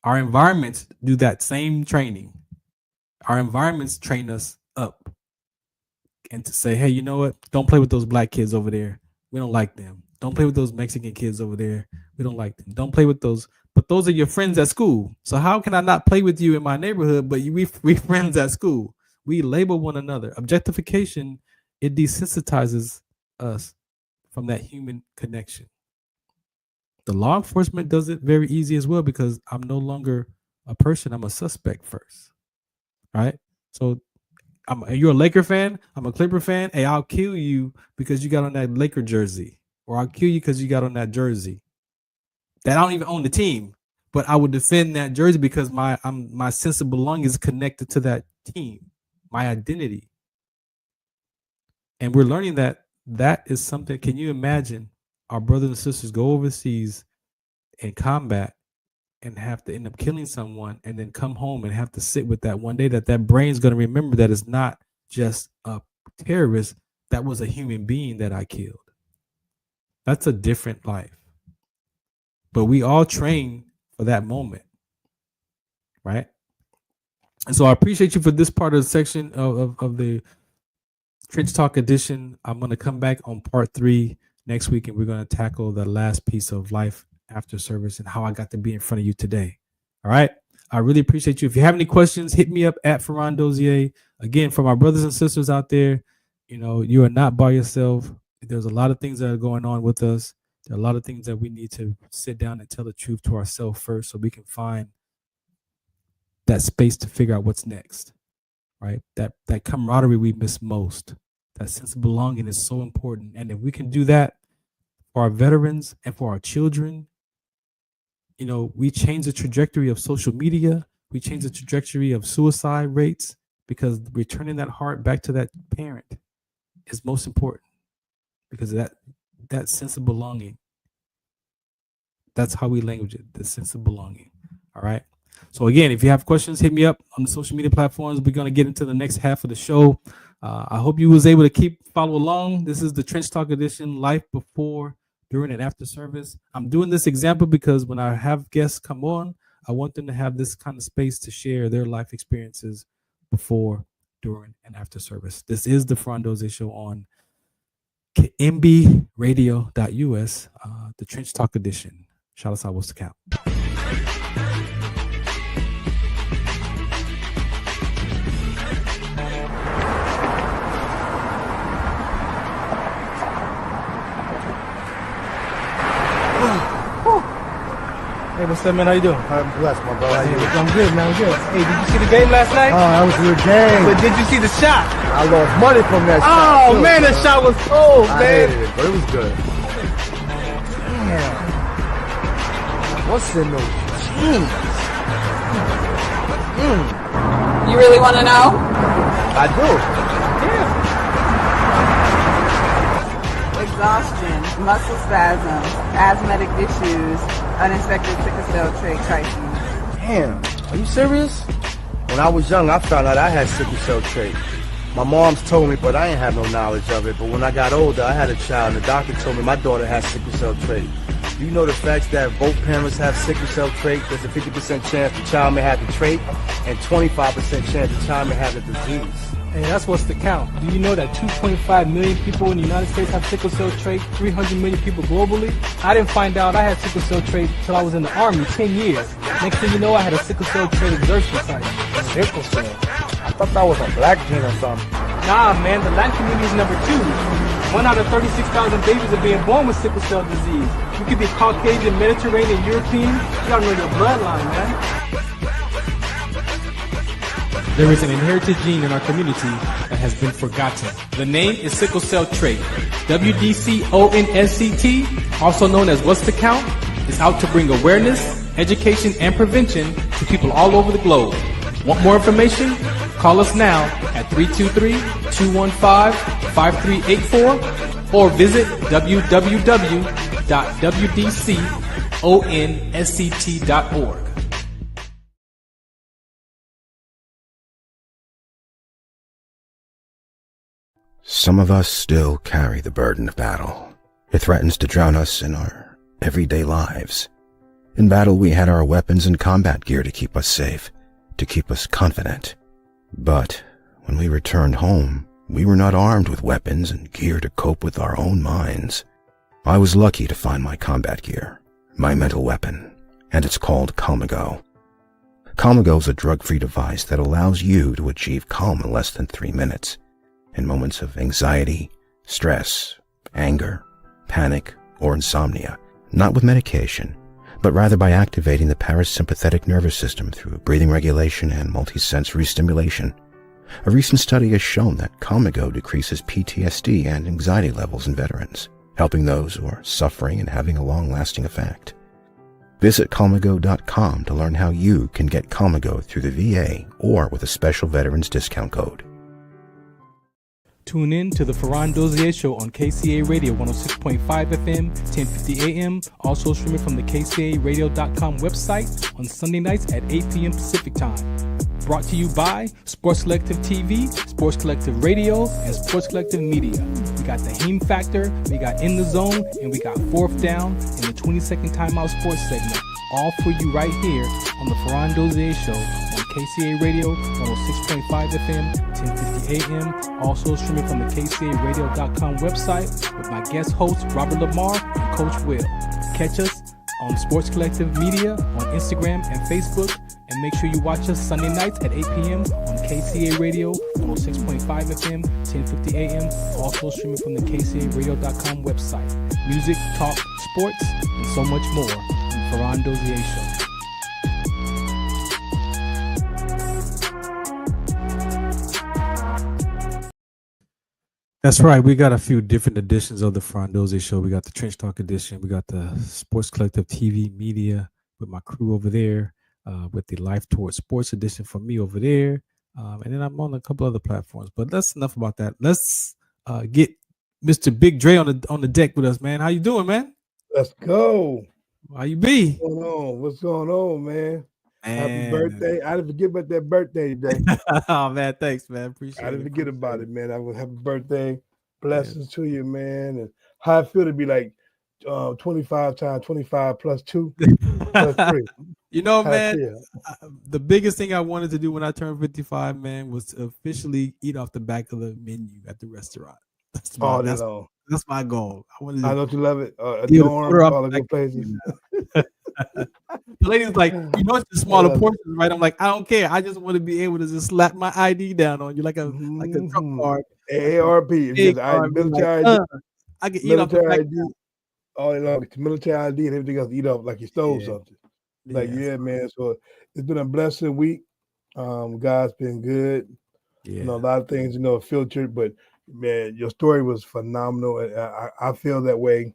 Our environments do that same training. Our environments train us up and to say, hey, you know what? Don't play with those black kids over there. We don't like them. Don't play with those Mexican kids over there. We don't like them. Don't play with those but those are your friends at school. So how can I not play with you in my neighborhood, but we friends at school? We label one another. Objectification, it desensitizes us from that human connection. The law enforcement does it very easy as well, because I'm no longer a person. I'm a suspect first, right? So you're a Laker fan. I'm a Clipper fan. Hey, I'll kill you because you got on that Laker jersey, or I'll kill you because you got on that jersey. That I don't even own the team, but I would defend that jersey because my sense of belonging is connected to that team, my identity. And we're learning that is something. Can you imagine our brothers and sisters go overseas in combat and have to end up killing someone, and then come home and have to sit with that one day that brain's going to remember that it's not just a terrorist, that was a human being that I killed. That's a different life. But we all train for that moment, right? And so I appreciate you for this part of the section of the Trench Talk edition. I'm going to come back on part 3 next week, and we're going to tackle the last piece of life after service and how I got to be in front of you today. All right. I really appreciate you. If you have any questions, hit me up at Farron Dozier. Again, for my brothers and sisters out there, you are not by yourself. There's a lot of things that are going on with us. There are a lot of things that we need to sit down and tell the truth to ourselves first, so we can find that space to figure out what's next, right? That camaraderie we miss most, that sense of belonging is so important. And if we can do that for our veterans and for our children, we change the trajectory of social media. We change the trajectory of suicide rates, because returning that heart back to that parent is most important, because that sense of belonging, that's how we language it, the sense of belonging. All right. So again, if you have questions, hit me up on the social media platforms. We're going to get into the next half of the show. I hope you was able to follow along. This is the Trench Talk edition, life before, during, and after service. I'm doing this example because when I have guests come on, I want them to have this kind of space to share their life experiences before, during, and after service. This is the Farron Dozier Show on MBRadio.us, the Trench Talk edition. Shout out, what's the count? Hey, what's up, man? How you doing? I'm blessed, my brother. How you doing? I'm good, man. I'm good. Hey, did you see the game last night? Oh, that was a good game. But did you see the shot? I lost money from that shot. Oh, man, that shot was cold, I man. hated it, but it was good. Damn. What's in those jeans? You really want to know? I do. Exhaustion, muscle spasms, asthmatic issues, unexpected sickle cell trait crises. Damn. Are you serious? When I was young, I found out I had sickle cell trait. My mom's told me, but I ain't have no knowledge of it. But when I got older, I had a child, and the doctor told me my daughter has sickle cell trait. You know the facts that both parents have sickle cell trait? There's a 50% chance the child may have the trait, and 25% chance the child may have the disease. Hey, that's what's the count. Do you know that 2.5 million people in the United States have sickle cell trait, 300 million people globally? I didn't find out I had sickle cell trait until I was in the Army, 10 years. Next thing you know, I had a sickle cell trait exertion site. Sickle cell? I thought that was a black gene or something. Nah, man, the Latin community is number 2. 1 out of 36,000 babies are being born with sickle cell disease. You could be Caucasian, Mediterranean, European. You gotta know your bloodline, man. There is an inherited gene in our community that has been forgotten. The name is sickle cell trait. WDCONSCT, also known as What's the Count, is out to bring awareness, education, and prevention to people all over the globe. Want more information? Call us now at 323-215-5384 or visit www.wdconsct.org. Some of us still carry the burden of battle. It threatens to drown us in our everyday lives. In battle, we had our weapons and combat gear to keep us safe, to keep us confident. But when we returned home, we were not armed with weapons and gear to cope with our own minds. I was lucky to find my combat gear, my mental weapon, and it's called Calmago. Calmago is a drug-free device that allows you to achieve calm in less than 3 minutes in moments of anxiety, stress, anger, panic, or insomnia, not with medication, but rather by activating the parasympathetic nervous system through breathing regulation and multisensory stimulation. A recent study has shown that Calmago decreases PTSD and anxiety levels in veterans, helping those who are suffering and having a long-lasting effect. Visit Calmago.com to learn how you can get Calmago through the VA or with a special veterans discount code. Tune in to the Farron Dozier Show on KCA Radio 106.5 FM, 1050 AM. Also streaming from the KCARadio.com website on Sunday nights at 8 p.m. Pacific Time. Brought to you by Sports Collective TV, Sports Collective Radio, and Sports Collective Media. We got the Heme Factor, we got In the Zone, and we got Fourth Down in the 20-second timeout sports segment. All for you right here on the Farron Dozier Show on KCA Radio 106.5 FM, 1050 AM. Also streaming from the KCARadio.com website with my guest hosts Robert Lamar and Coach Will. Catch us on Sports Collective Media on Instagram and Facebook. And make sure you watch us Sunday nights at 8 p.m. on KCA Radio 106.5 FM, 1050 AM. Also streaming from the KCARadio.com website. Music, talk, sports, and so much more on the Farron Dozier Show. That's right. We got a few different editions of the Farron Dozier Show. We got the Trench Talk edition. We got the Sports Collective TV Media with my crew over there. With the Life Towards Sports edition for me over there. And then I'm on a couple other platforms. But that's enough about that. Let's get Mr. Big Dre on the deck with us, man. How you doing, man? Let's go. How you be? What's going on? What's going on, man? Happy birthday. I didn't forget about that birthday today. Oh, man. Thanks, man. Appreciate it. I didn't forget about it, man. I was happy birthday. Blessings to you, man. And how I feel to be like 25 times 25 plus 2 plus 3. You know, man, the biggest thing I wanted to do when I turned 55, man, was to officially eat off the back of the menu at the restaurant. That's my goal. I know you love it. All the good places. The lady's like, you know, it's the smaller portions, right? I'm like, I don't care. I just want to be able to just slap my ID down on you like a truck card. AARP. Military ID. I can eat off the back. All along, it's military ID and everything else. Eat off like you stole something. Man. So it's been a blessed week. God's been good. You know, a lot of things, filtered, but man, your story was phenomenal. And I feel that way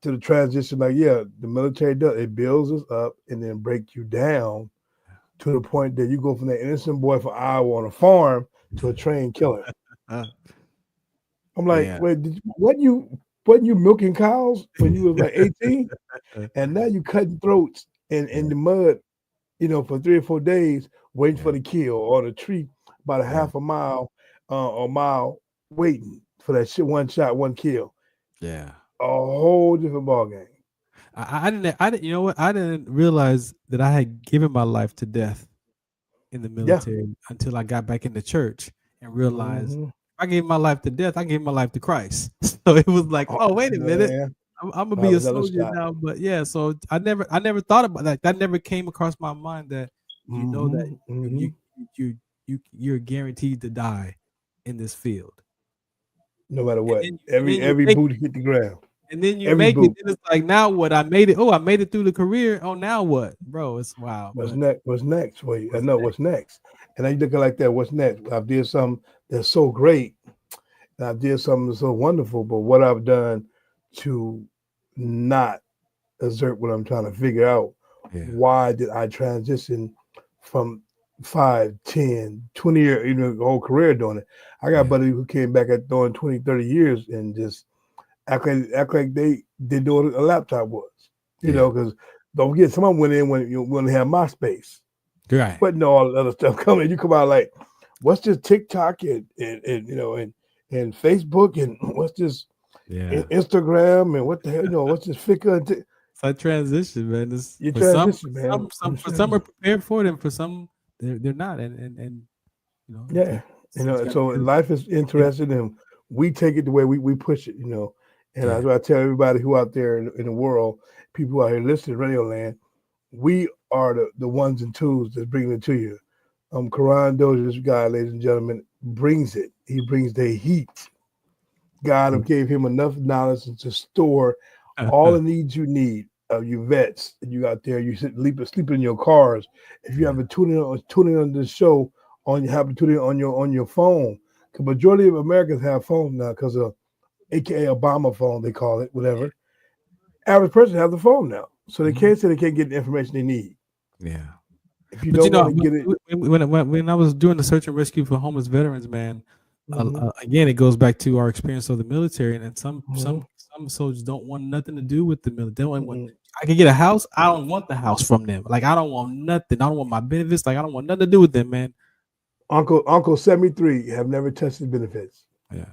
to the transition. Like, the military it builds us up and then break you down to the point that you go from that innocent boy from Iowa on a farm to a trained killer. I'm like, wait, wasn't you milking cows when you was like 18? And now you cutting throats in the mud, for 3 or 4 days, waiting for the kill, or the tree about a half a mile or mile waiting for that shit, one shot, one kill. Yeah. A whole different ball game. I didn't, you know what? I didn't realize that I had given my life to death in the military until I got back into church and realized I gave my life to death. I gave my life to Christ. So it was like, oh, wait a minute. I'm gonna be a soldier now, but so I never thought about that. That never came across my mind that you're guaranteed to die in this field, no matter what. Every boot hit the ground, and then you make it. And it's like, now what? I made it. Oh, I made it through the career. Oh, now what, bro? It's wow. What's next for you? I know what's next, and I look like that. What's next? I did something that's so great, and I did something that's so wonderful. But what I've done to not exert what I'm trying to figure out. Why did I transition from 5, 10, 20 year, whole career doing it? I got buddies who came back at doing 20, 30 years and just act like they did what a laptop was, because don't forget, someone went in when you want to have MySpace. Right. But no, all the other stuff coming. You come out like, what's this TikTok and Facebook and what's this Instagram and what the hell, what's this Flickr? It's like transition, man. For some are prepared for it, and for some they're not, and so life is interesting, and we take it the way we push it, and that's what I tell everybody who out there in the world, people who out here listening to Radio Land, We are the ones and twos that's bringing it to you. Farron Dozier, this guy, ladies and gentlemen, brings it. He brings the heat. God gave him enough knowledge to store all the needs you need of you vets that you got there. You sleep in your cars. If you have a tuning on this show on, you have to tune in on your phone. The majority of Americans have phones now because of AKA Obama phone, they call it, whatever. Average person has the phone now, so they can't say they can't get the information they need. Yeah. If you don't want to get it, when I was doing the search and rescue for homeless veterans, man, again it goes back to our experience of the military, and some soldiers don't want nothing to do with the military. They don't want, I can get a house. I don't want the house from them. Like I don't want nothing. I don't want my benefits. Like I don't want nothing to do with them, man. Uncle 73 have never touched his benefits. Yeah.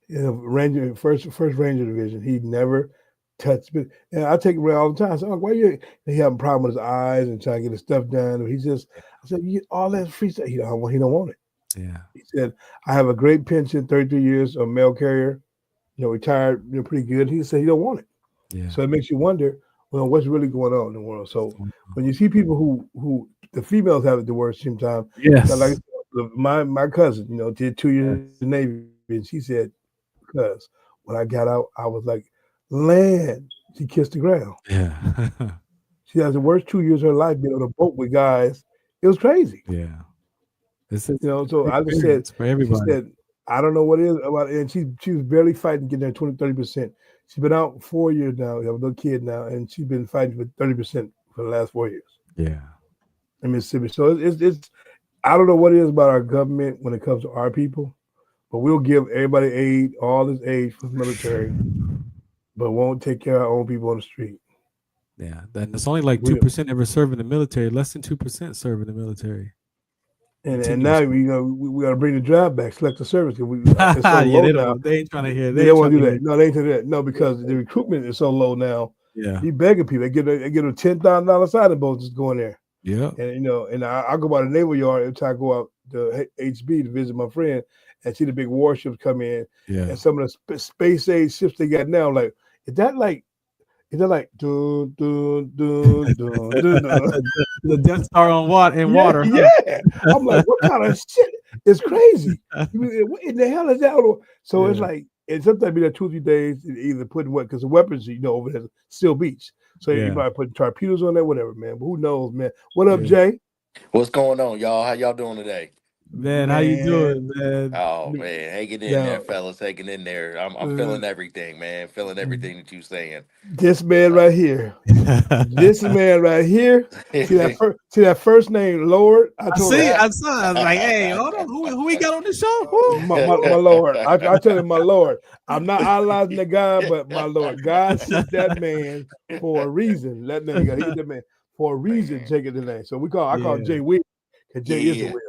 Ranger, first Ranger Division, he never touched it. And I take it around all the time. I said, "Oh, why you?" He having a problem with his eyes and trying to get his stuff done. He just, I said, "You get all that free stuff." He don't want it. Yeah. He said, "I have a great pension, 33 years of mail carrier, retired, pretty good." He said he don't want it. Yeah. So it makes you wonder, what's really going on in the world. So when you see people who the females have it the worst sometimes. Yes. Like my cousin, did 2 years in the Navy, and she said, because when I got out, I was like, land. She kissed the ground. Yeah. She has the worst 2 years of her life being on a boat with guys. It was crazy. Yeah. So I just said, for everybody. She said, I don't know what it is about it. And she was barely fighting getting there 20-30%. She's been out 4 years now. We have a little kid now, and she's been fighting for 30% for the last 4 years. Yeah. In Mississippi. So it's I don't know what it is about our government when it comes to our people, but we'll give everybody aid, all this aid for the military, but won't take care of our own people on the street. Yeah, it's only like 2% ever serve in the military. Less than 2% serve in the military. And now we got to bring the drive back, select the service. It's so low now. They ain't trying to hear. They don't want to do that. No, they ain't doing that. No, because the recruitment is so low now. Yeah, you begging people. They get a $10,000 signing bonus just going there. Yeah, and I go by the naval yard every time I go out to HB to visit my friend and see the big warships come in. Yeah, and some of the space age ships they got now, like is that like dun, dun, dun, dun, dun, dun. the Death Star on water? Yeah, I'm like, what kind of shit? It's crazy. What in the hell is that? So it's like, and sometimes be there 2 or 3 days, either putting what, because the weapons, over there, Seal Beach. So you might put torpedoes on there, whatever, man. But who knows, man? What up, Jay? What's going on, y'all? How y'all doing today? Man, how you doing, man? Oh man, hanging in there, fellas, hanging in there. I'm feeling everything, man. Feeling everything that you're saying. This man right here. This man right here. See that first name, Lord. I saw. I was like, hey, hold on, who we got on the show? My Lord. I tell him, my Lord. I'm not idolizing the guy, but my Lord, God sent that man for a reason. Let that nigga, he's the man for a reason. Take it the name. So I call Jay Will because Jay is a will.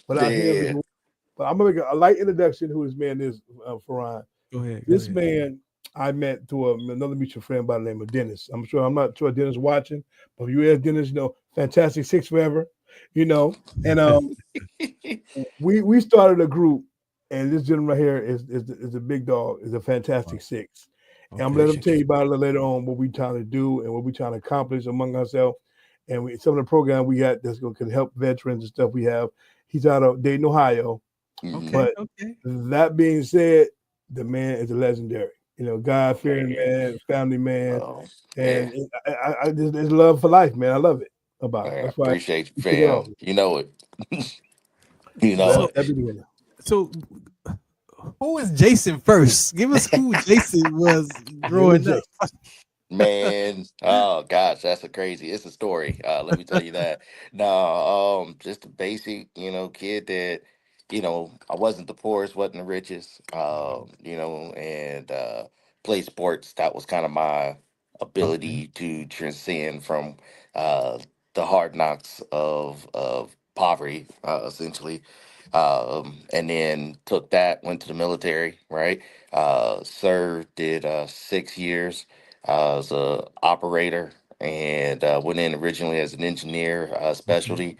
But I'm gonna make a light introduction. Who this man is, Farron. Go ahead. This man I met through another mutual friend by the name of Dennis. I'm not sure Dennis watching, but if you ask Dennis, Fantastic Six forever, And we started a group, and this gentleman right here is a big dog, is a Fantastic Six. And I'm gonna let him tell you about it later on what we trying to do and what we trying to accomplish among ourselves. And some of the program we got that's going to help veterans and stuff we have. He's out of Dayton, Ohio. But that being said, the man is a legendary. God-fearing man, family man. And I just, it's love for life, man. I love it about it. That's why I appreciate you, fam. You know it. So who is Jason first? Give us who Jason was growing up. Man, oh gosh, it's a story. Let me tell you that. No, just a basic, kid that, I wasn't the poorest, wasn't the richest, and play sports. That was kind of my ability to transcend from the hard knocks of poverty, essentially. And then went to the military, right? Served, did 6 years. As a operator, and went in originally as an engineer, specialist.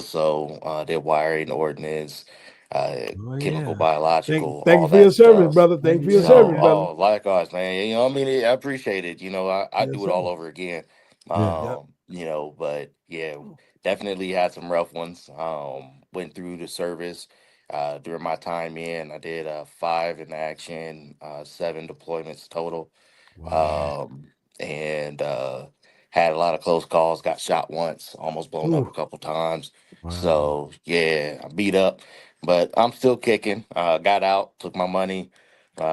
So did wiring, ordnance, chemical, biological. Thank you for your service, brother. Thank you for your service, brother. Likewise, man. I appreciate it. I do it all over again. You know, but yeah, definitely had some rough ones. Went through the service. During my time in, I did 5 in action, 7 deployments total. And had a lot of close calls, got shot once, almost blown up a couple times. So yeah, I beat up, but I'm still kicking. Got out, took my money,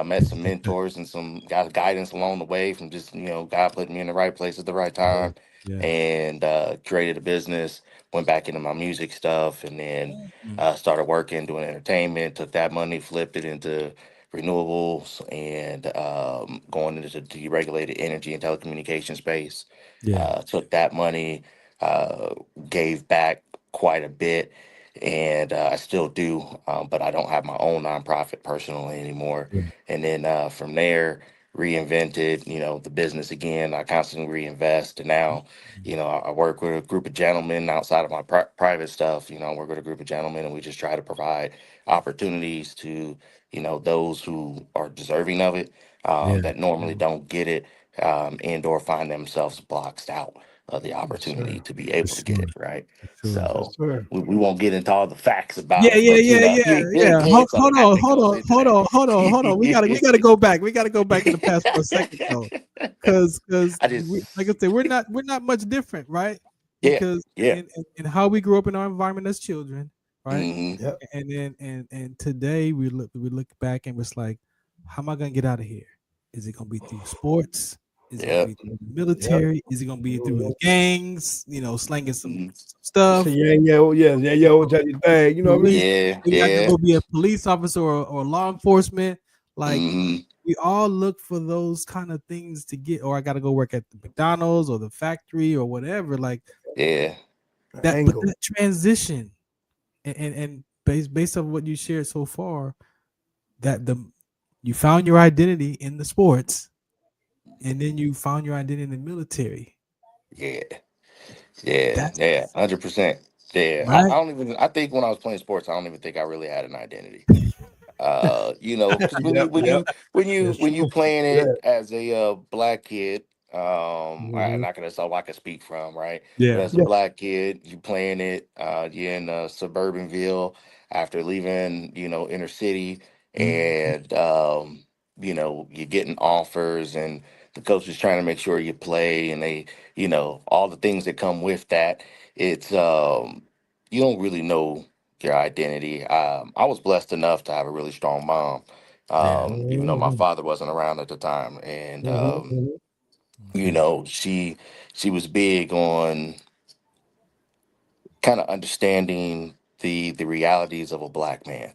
met some mentors and some got guidance along the way from just, God putting me in the right place at the right time, and created a business, went back into my music stuff, and then started working, doing entertainment, took that money, flipped it into renewables, and going into the deregulated energy and telecommunication space. Took that money, uh, gave back quite a bit, and I still do, but I don't have my own nonprofit personally anymore. And then from there, reinvented, the business again. I constantly reinvest, and now, I work with a group of gentlemen outside of my private stuff. I work with a group of gentlemen, and we just try to provide opportunities to those who are deserving of it, that normally don't get it, and or find themselves blocked out of the opportunity to be able to get it, right? So we won't get into all the facts about it, but Hold on. We gotta go back. We gotta go back in the past for a second though, because like I said, we're not much different, right? Because in how we grew up in our environment as children, right? And then and today we look back and it's like, how am I gonna get out of here? Is it gonna be through sports? Is it gonna be through the military? Is it gonna be through the gangs? Slanging some stuff. What you think? You know what I mean? We got to go be a police officer or law enforcement. Like we all look for those kind of things to get. Or I got to go work at the McDonald's or the factory or whatever. Like that, but that transition and based on what you shared so far, that you found your identity in the sports. And then you found your identity in the military. 100%. Yeah, Right? I don't even. I think when I was playing sports, I don't even think I really had an identity. Because when you playing it as a black kid, I'm not gonna say I can speak from, right? But as a black kid, you playing it, you're in suburbanville after leaving, inner city, and you're getting offers, and the coach is trying to make sure you play, and they, all the things that come with that. It's you don't really know your identity. I was blessed enough to have a really strong mom, even though my father wasn't around at the time, and she was big on kind of understanding the realities of a black man.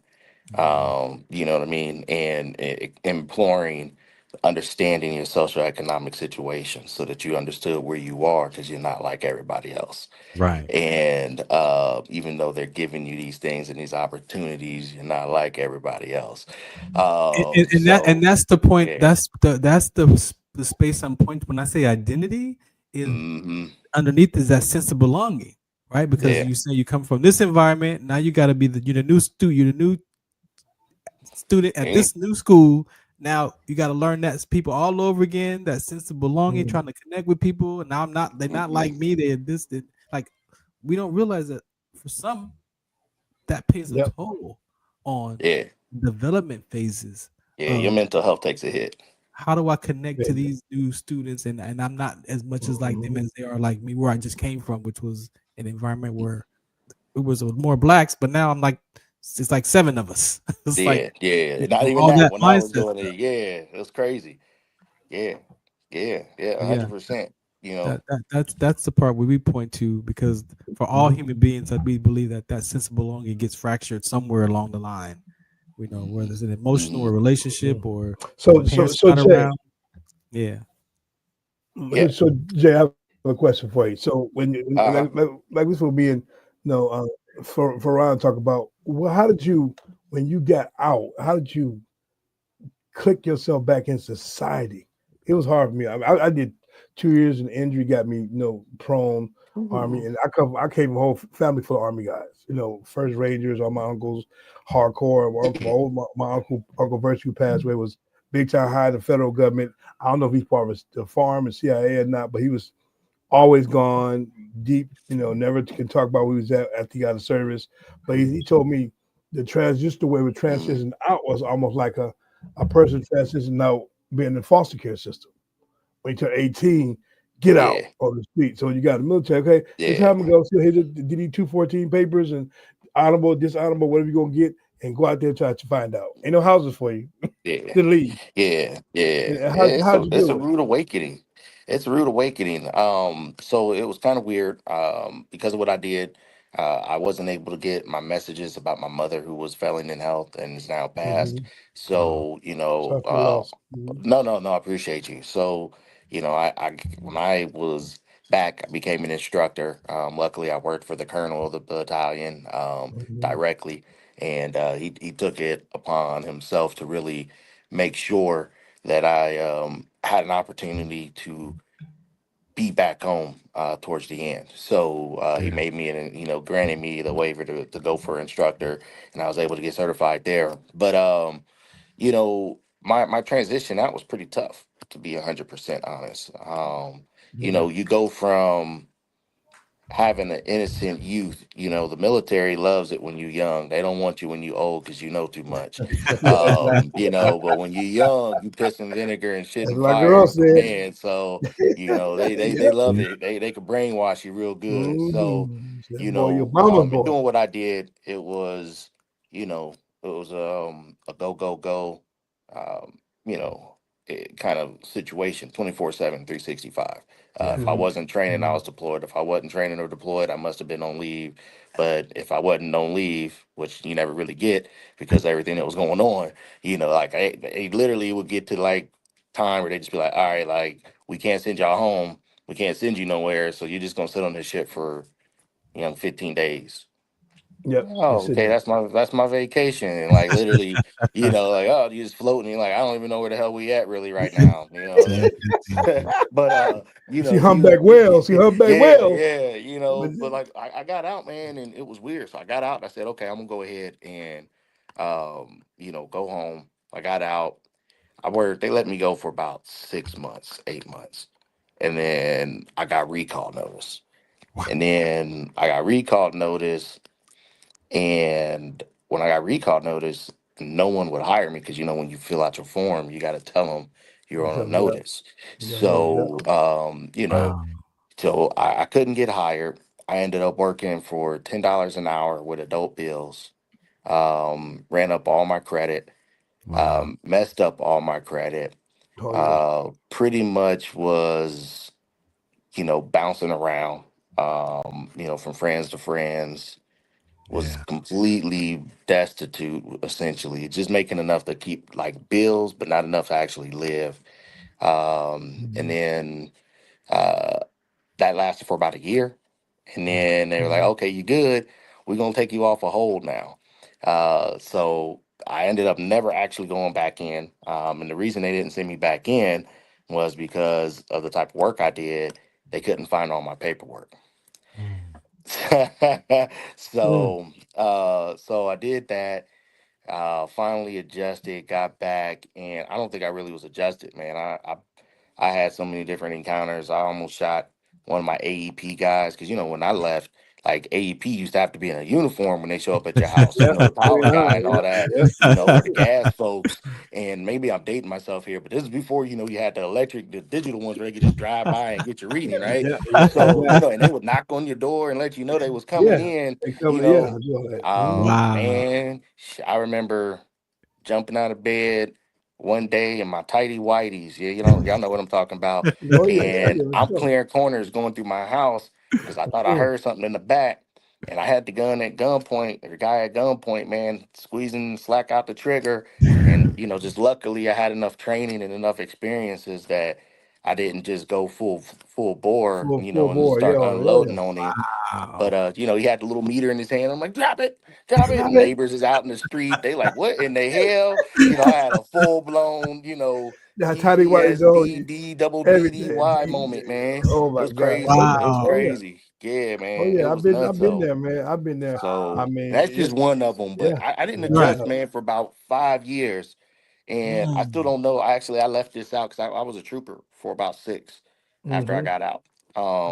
You know what I mean, and imploring understanding your socioeconomic situation so that you understood where you are because you're not like everybody else. Right. And even though they're giving you these things and these opportunities, you're not like everybody else. That's the point. That's the space I'm pointing when I say identity is underneath is that sense of belonging, right? Because you say you come from this environment, now you got to be you're the new student at this new school. Now you got to learn that people all over again. That sense of belonging, trying to connect with people. And now they're not like me. They're this. Like we don't realize that for some, that pays a toll on development phases. Your mental health takes a hit. How do I connect to these new students? And I'm not as much as like them as they are like me, where I just came from, which was an environment where it was more blacks. But now I'm like, it's like 7 of us. It's not even that. When I was doing it, it was crazy. 100%. That's the part where we point to, because for all human beings, we believe that sense of belonging gets fractured somewhere along the line. We know whether it's an emotional or relationship or so around. So Jay, I have a question for you. So when like this will be in for Ron talk about, well, how did you, when you got out, how did you click yourself back in society? It was hard for me. I did 2 years and injury got me, prone Army, and I came from a whole family full of Army guys. First Rangers, all my uncles, hardcore. My uncle Virtue passed away, was big time high in the federal government. I don't know if he's part of the farm and CIA or not, but he was always gone deep, never can talk about where he was at after he got a service. But he told me just the way we transitioned out was almost like a person transitioning out being in the foster care system. When you turn 18, get out Yeah. on the street. So you got the military, okay, let's Yeah. have him go. So here's the DD 214 papers and honorable, dishonorable, whatever you're gonna get, and go out there and try to find out. Ain't no houses for you Yeah. to leave. Yeah. Yeah. And It's how'd a you it's deal a with it? rude awakening. It's a rude awakening. So it was kind of weird. Because of what I did, I wasn't able to get my messages about my mother who was failing in health and is now passed. Mm-hmm. So, Sorry for the loss. Mm-hmm. no, I appreciate you. So, when I was back, I became an instructor. Luckily I worked for the colonel of the battalion, Mm-hmm. directly, and he took it upon himself to really make sure that I had an opportunity to be back home towards the end. So he Yeah. made me, granted me the waiver to go for instructor, and I was able to get certified there. But my transition out was pretty tough, to be 100% honest. Yeah. You go from having an innocent youth. The military loves it when you're young. They don't want you when you're old because you know too much. Yeah, exactly. But when you're young, you piss and vinegar and shit That's and what my fire girl and said. command. So, they Yep. love it. They could brainwash you real good. So, Said, boy, your mama's in boy. doing what I did, you know, it was a go. Um, you know, kind of situation 24/7, 365. Yeah. If I Mm-hmm. wasn't training, I was deployed. If I wasn't training or deployed, I must have been on leave. But if I wasn't on leave, which you never really get because of everything that was going on, like they literally would get to like time where they just be like, all right, like we can't send y'all home. We can't send you nowhere. So you're just gonna sit on this shit for 15 days. Yep. Oh, Just sitting okay, there. that's my vacation. And like literally, like, oh, you just floating. You're like, I don't even know where the hell we at really right now. Yeah. But See humpback whales. See humpback yeah, whales. yeah, But but like I got out, man, and it was weird. So I got out and I said, okay, I'm gonna go ahead and go home. I got out. They let me go for about 6 months, 8 months. And then I got recall notice. And then I got recall notice, and when I got recall notice, no one would hire me because when you fill out your form, you got to tell them you're on a yeah, notice. you got no doubt. So, Wow. so I couldn't get hired. I ended up working for $10 an hour with adult bills. Ran up all my credit, Wow. messed up all my credit. Oh yeah. Pretty much was, bouncing around, from friends to friends, was Yeah. completely destitute, essentially, just making enough to keep like bills, but not enough to actually live. And Mhm. then uh, that lasted for about a year. And then they were like, Mhm. okay, you good. We're going to take you off a hold now. So I ended up never actually going back in. And the reason they didn't send me back in was because of the type of work I did. They couldn't find all my paperwork. Mm. Mm. So I did that. Finally adjusted, got back, and I don't think I really was adjusted, man. I had so many different encounters. I almost shot one of my AEP guys because when I left, like AEP used to have to be in a uniform when they show up at your house. Yep. The Oh power yeah. guy and all that. Yep. For the gas folks. And maybe I'm dating myself here, but this is before you had the digital ones where they could just drive by and get your reading, right? Yeah. Yeah. So Exactly. and they would knock on your door and let you know they was coming Yeah. in. They You cover. Yeah. I know, do all that. Mm-hmm. Wow. Man, I remember jumping out of bed one day in my tighty whities. Yeah, y'all know what I'm talking about. Oh yeah. Oh And yeah. I'm Sure. clearing corners going through my house because I thought I Sure. heard something in the back. And I had the gun at gunpoint, or the guy at gunpoint, man, squeezing slack out the trigger. And, just luckily I had enough training and enough experiences that I didn't just go full bore, Full and bore. Yeah. start Oh yeah. unloading on him. But Wow. he had the little meter in his hand. I'm like, drop it, drop it. Drop And it. neighbors is out in the street. They like, what in the hell? I had a full blown, That tiny white dog. PTSD, double Everything. DDY moment, man. Oh It my was God. crazy. Oh yeah. It was Oh yeah. crazy. Yeah, Oh man. It yeah. was nuts. I've been So, there, man. I've been there. I mean, that's just one of them. But yeah. I didn't Right. adjust, man, for about 5 years. And I still Mm. don't know. I left this out because I was a trooper for about 6 after I Mm-hmm. got out.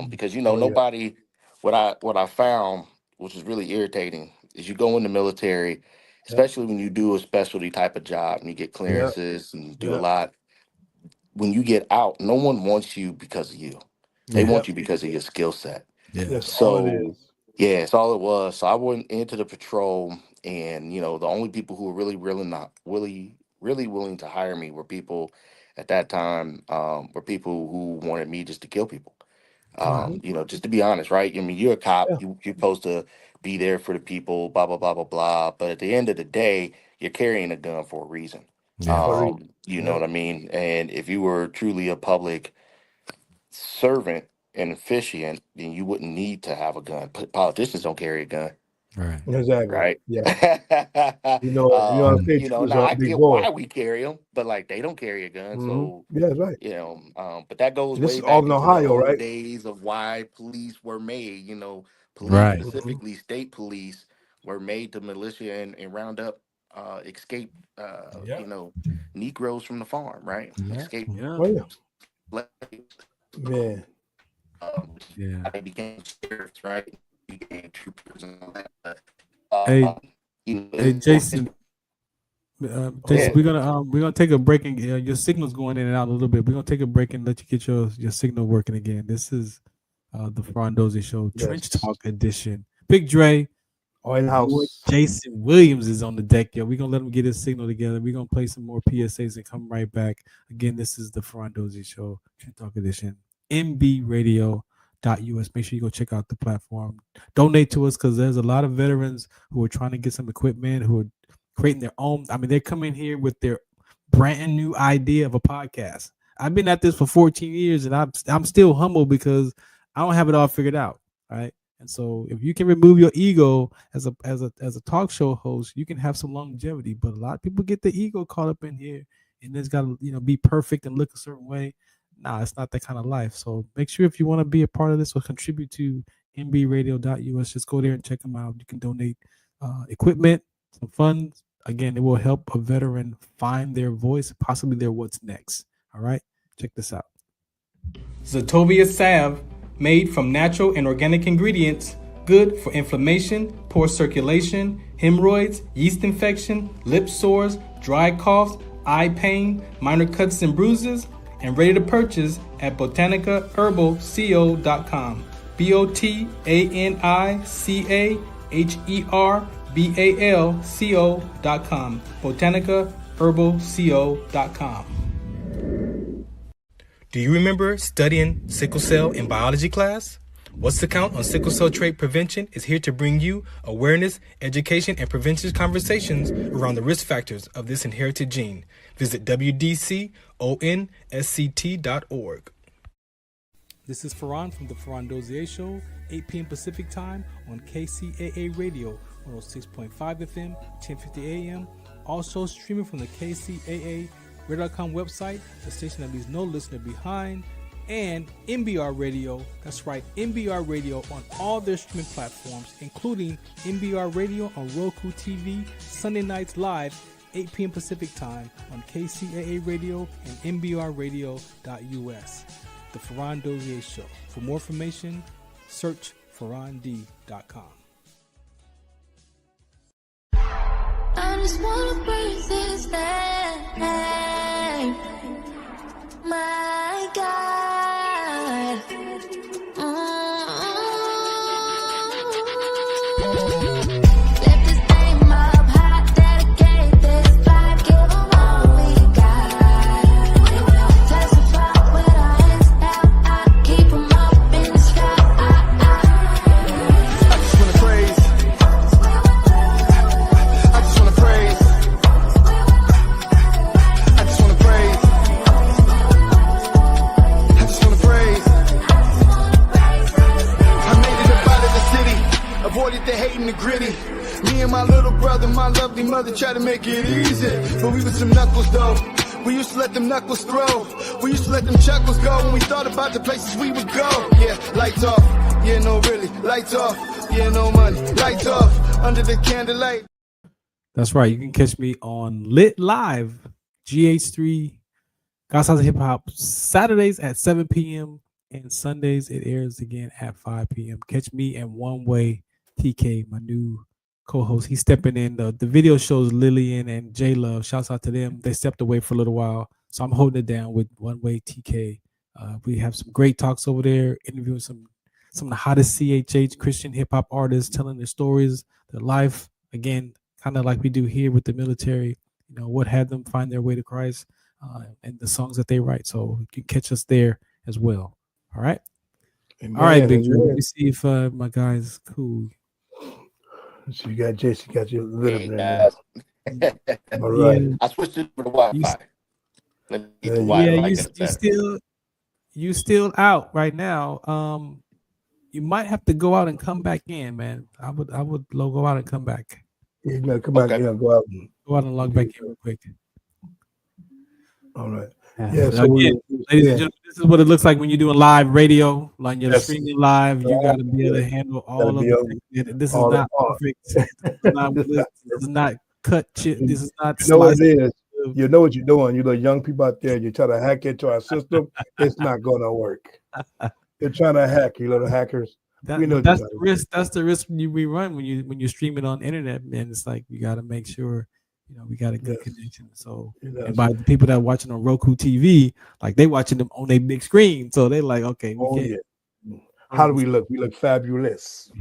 Because Oh yeah. nobody. What I found, which is really irritating, is you go in the military, Yep. especially when you do a specialty type of job and you get Yep. clearances and do a Yep. lot. When you get out, no one wants you because of you. They Yeah. want Yep. you because of your skill set. Yeah. That's all it So is. yeah, it's all it was. So I went into the patrol, and the only people who were really willing to hire me were people at that time, were people who wanted me just to kill people. Right. Just to be honest, right? I mean, you're a cop. Yeah. You're supposed to be there for the people. Blah blah blah blah blah. But at the end of the day, you're carrying a gun for a reason. Yeah. For a reason. You know Yep. what I mean? And if you were truly a public servant and officiant, then you wouldn't need to have a gun. Politicians don't carry a gun, Right. Exactly. right? Yeah. State troopers Now are I a big get war. why we carry them, but like they don't carry a gun. So, Yeah, that's right. but that goes This way is all back in into the Ohio, old right? days of why police were made. Police, Right. specifically state police, were made to militia and round up escape, Yeah. Negroes from the farm, right? Yeah. Escape Yeah. Oh yeah. slaves. Man. Yeah. They became sheriffs, right? Became troopers and all that. Hey, Hey, Jason. Jason, yeah. we're gonna take a break and your signal's going in and out a little bit. We're gonna take a break and let you get your signal working again. This is the Farron Dozier Show, Trench Yes. Talk edition. Big Dre, All in boy, house. Jason Williams is on the deck. We're gonna let him get his signal together. We're gonna play some more PSAs and come right back. Again, this is the Farron Dozier Show, Trench Talk edition. MBRadio.us. Make sure you go check out the platform. Donate to us because there's a lot of veterans who are trying to get some equipment, who are creating their own. I mean, they're coming here with their brand new idea of a podcast. I've been at this for 14 years and I'm still humble because I don't have it all figured out. Right. And so if you can remove your ego as a talk show host, you can have some longevity. But a lot of people get the ego caught up in here and it's got to, be perfect and look a certain way. Nah, it's not that kind of life. So make sure if you want to be a part of this or contribute to MBRadio.us, just go there and check them out. You can donate equipment, some funds. Again, it will help a veteran find their voice, possibly their what's next. All right, check this out. Zetovia salve, made from natural and organic ingredients, good for inflammation, poor circulation, hemorrhoids, yeast infection, lip sores, dry coughs, eye pain, minor cuts and bruises, and ready to purchase at botanicaherbalco.com. BOTANICAHERBALCO.com. botanicaherbalco.com. Do you remember studying sickle cell in biology class? What's the Count on Sickle Cell Trait Prevention is here to bring you awareness, education, and prevention conversations around the risk factors of this inherited gene. Visit wdconsct.org. This is Farron from the Farron Dozier Show, 8 p.m. Pacific Time on KCAA Radio, 106.5 FM, 1050 AM. Also streaming from the KCAA Radio.com website, the station that leaves no listener behind, and MBR Radio. That's right, MBR Radio on all their streaming platforms, including MBR Radio on Roku TV, Sunday nights live, 8 p.m. Pacific Time on KCAA Radio and MBRadio.us. The Farron Dozier Show. For more information, search farrond.com. I just wanna breathe this name, my God. Lift this name up high, dedicate this life, give them all we got. We will testify with our hands held high, keep them up in the sky. I just wanna praise. I just wanna praise. I just wanna praise. I just wanna praise. I made it up out of the city, avoided the hate and the gritty. Me and my little brother, my lovely mother tried to make it easy, but we was some knuckles though. We used to let them knuckles throw. We used to let them chuckles go when we thought about the places we would go. Yeah, lights off. Yeah, no, really. Lights off. Yeah, no money. Lights off. Under the candlelight. That's right. You can catch me on Lit Live, GH3, God's House of Hip Hop, Saturdays at 7 p.m. and Sundays it airs again at 5 p.m. Catch me and One Way TK, my new co-host. He's stepping in. The video shows Lillian and J Love. Shouts out to them. They stepped away for a little while, so I'm holding it down with One Way TK. We have some great talks over there, interviewing some of the hottest CHH Christian hip hop artists, telling their stories, their life. Again, kind of like we do here with the military. You know, what had them find their way to Christ, and the songs that they write. So you can catch us there as well. All right. Amen, All right, Big Drew. amen. Let me see if my guy's cool. So you got Jason, got your little Hey bit in there. guys, All right. Yeah, I switched it to the you, Wi-Fi. Let me get the yeah, Wi-Fi get it better. you still out right now. You might have to go out and come back in, man. I would go out and come back. Yeah, you gotta come back, Okay. go out and Go out and log back in real quick. all right. Yeah. Yeah, So so again, ladies and yeah, gentlemen, this is what it looks like when you're doing live radio, like you're yes. streaming live. You got to be able to handle Gotta all of be the. on This is all the not part. perfect. This is not cut. This is not You know what sliced. it is. You know what you're doing. You know, young people out there, you try to hack into our system, it's not gonna work. They're trying to hack, you little hackers. We know But that's what the you're risk. That's the risk we run when you stream it on internet, man. It's like you got to make sure we got a good Yes. connection. So, Yes. and by the people that are watching on Roku TV, like they watching them on a big screen, so they like, okay, we Oh can't. yeah. How do we look? We look fabulous.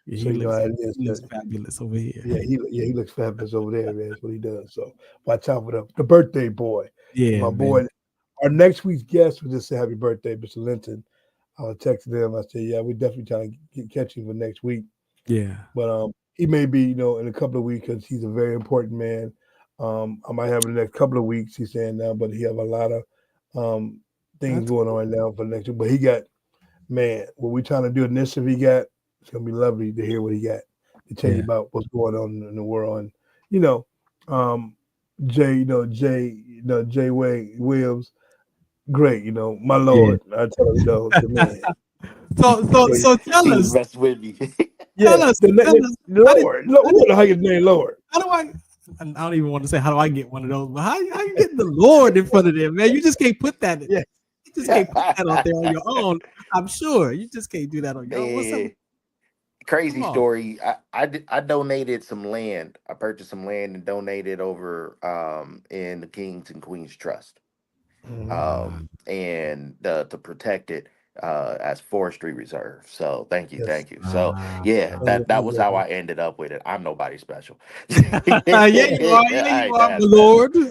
Yeah, So you know how it is. he looks fabulous over here. Yeah, he looks fabulous over there, man. That's what he does. So watch out for the birthday boy. Yeah, My man. boy. Our next week's guest will just say happy birthday, Mr. Linton. I was texting him. I said, yeah, we definitely trying to catch him for next week. Yeah. But he may be, in a couple of weeks because he's a very important man. I might have in the next couple of weeks, he's saying now, but he have a lot of things going on now for the next week. But he got, man, what we trying to do initiative he got, it's gonna be lovely to hear what he got to tell you about what's going on in the world. And Jay Williams, great, my Lord. I tell you, the man. So tell us. Mess with me. Yeah, Tell us. Lord. How you name Lord? How do I don't even want to say how do I get one of those, but how you getting the Lord in front of them, man? You just can't put that. Yeah. You just can't put that out there on your own. I'm sure you just can't do that on your own. What's up? Crazy story. I donated some land. I purchased some land and donated over in the Kings and Queens Trust. And to protect it as forestry reserve. So thank you. So yeah, that was how I ended up with it. I'm nobody special. Yeah, you are. Yeah, you are, my Lord. We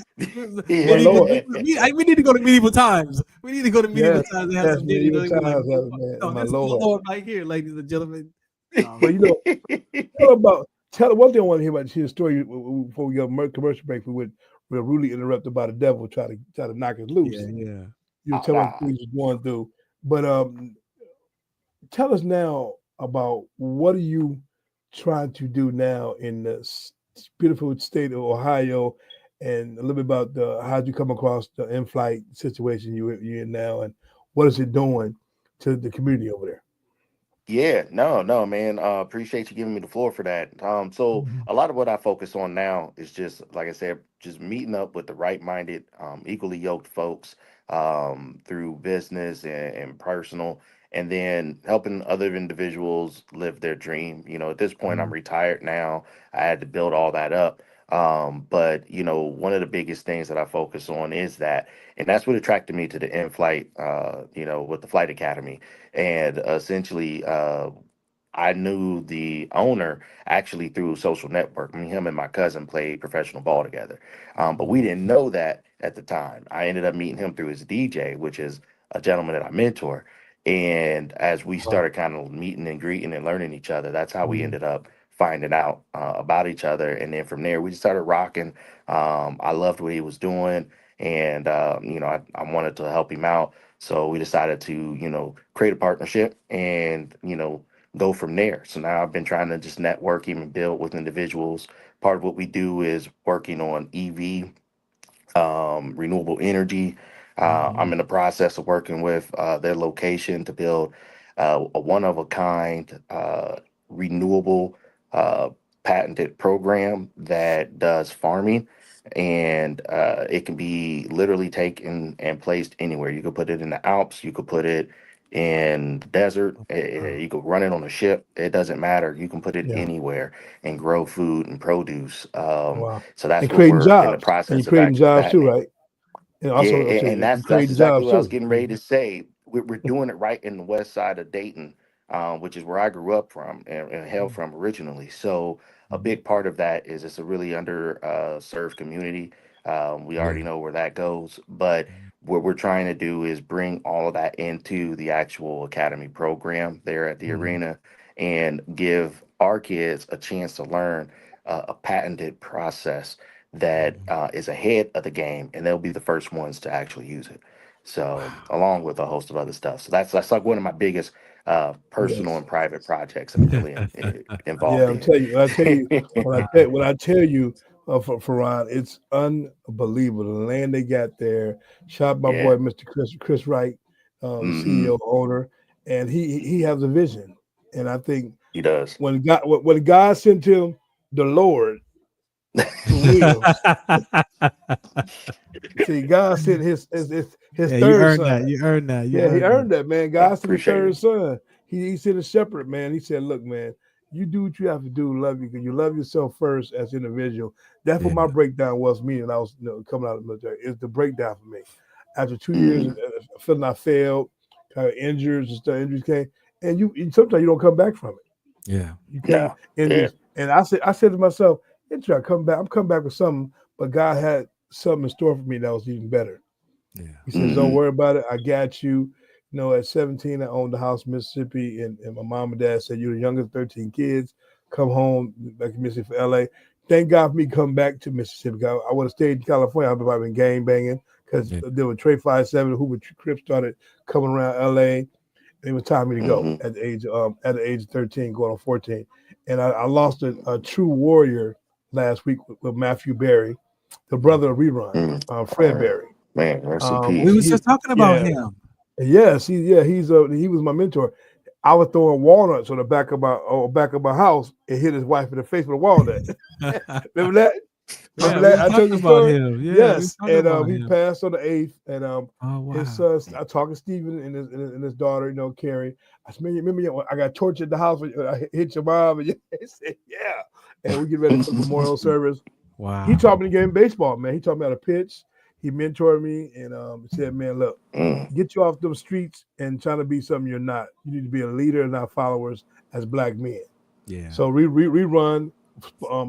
need to go to medieval times. We need to go to medieval times and have some medieval times. My This is Lord. the Lord right here, ladies and gentlemen. But tell one thing I want to hear about the story before we go commercial break. We're rudely interrupted by the devil try to knock us loose. Yeah. You tell us things you're going through. But tell us now about what are you trying to do now in the beautiful state of Ohio, and a little bit about how'd you come across the in-flight situation you're in now, and what is it doing to the community over there? Yeah, no, man. Appreciate you giving me the floor for that. So a lot of what I focus on now is just, like I said, just meeting up with the right-minded, equally yoked folks through business and personal, and then helping other individuals live their dream. At this point, I'm retired now. I had to build all that up. But one of the biggest things that I focus on is that, and that's what attracted me to the in-flight, with the Flight Academy. And essentially, I knew the owner actually through social network. Him and my cousin played professional ball together, but we didn't know that at the time. I ended up meeting him through his DJ, which is a gentleman that I mentor. And as we started kind of meeting and greeting and learning each other, that's how we ended up finding out about each other. And then from there, we just started rocking. I loved what he was doing, and I wanted to help him out. So we decided to, create a partnership and, go from there. So now I've been trying to just network, even build with individuals. Part of what we do is working on EV, renewable energy. I'm in the process of working with their location to build a one of a kind renewable patented program that does farming. And it can be literally taken and placed anywhere. You could put it in the Alps, you could put it in the desert. You could run it on a ship. It doesn't matter. You can put it Yeah. anywhere and grow food and produce. Wow. So that's And what creating we're in the jobs. And you're process of creating actually jobs too, patenting. right? And Yeah, also, I'm and saying you're that's creating exactly jobs what I was too. getting ready to say. We're doing it right in the west side of Dayton, which is where I grew up from and hail from originally. So a big part of that is it's a really under served community. We already know where that goes, but what we're trying to do is bring all of that into the actual academy program there at the arena and give our kids a chance to learn a patented process that is ahead of the game, and they'll be the first ones to actually use it. So, along with a host of other stuff. So that's like one of my biggest personal Yes. and private projects that I'm really Yeah, involved I'm in. telling you. When I tell you, for Ron, it's unbelievable the land they got there. Shout out my Yeah. boy, Mr. Chris Wright, Hmm. CEO owner, and he has a vision. And I think He does. when God sent him the Lord to Williams, see, God sent his Yeah, you third earned son. that. You earned that. You Yeah, he earned that. earned that, man. I God sent his appreciate third it. son. He sent a shepherd, man. He said, "Look, man, you do what you have to do. Love you because you love yourself first as an individual." That's what Yeah. my breakdown was. Me and I was coming out of the military. It's the breakdown for me. After 2 years, Hmm. feeling I failed, kind of injuries and stuff, injuries came, and sometimes you don't come back from it. Yeah. You can't No. Yeah. injuries. And I said to myself, "It's I come back. I'm coming back with something." But God had something in store for me that was even better. Yeah. He says, "Don't Hmm. worry about it. I got you." At 17, I owned a house in Mississippi, and my mom and dad said, "You're the youngest of 13 kids. Come home back to Mississippi for LA." Thank God for me coming back to Mississippi. I would have stayed in California. I'd probably been gang banging because Yeah. there were Trey 57, Hoover Crips started coming around LA. It was time for me to go Hmm. at the age of 13, going on 14. And I lost a true warrior last week with Matthew Berry, the brother of Rerun, Hmm. Fred Berry. Man, rest in We peace. was just talking about Yeah, him. yes, he was my mentor. I was throwing walnuts on the back of my house and hit his wife in the face with a walnut. Remember that? Yeah, Remember we that? was I told talking you the about story. him. Yeah, we was Yes, talking and about he him. passed on the 8th, and Oh his wow. son. I talked to Stephen and his daughter, Carrie. I said, remember I got tortured in the house. I hit your mom, and he said, "Yeah." And we get ready for the memorial service. He Wow. taught me the game of baseball, man. He taught me how to pitch. He mentored me and said, "Man, look, Mm. get you off them streets and trying to be something you're not. You need to be a leader and not followers as black men." Yeah. So rerun.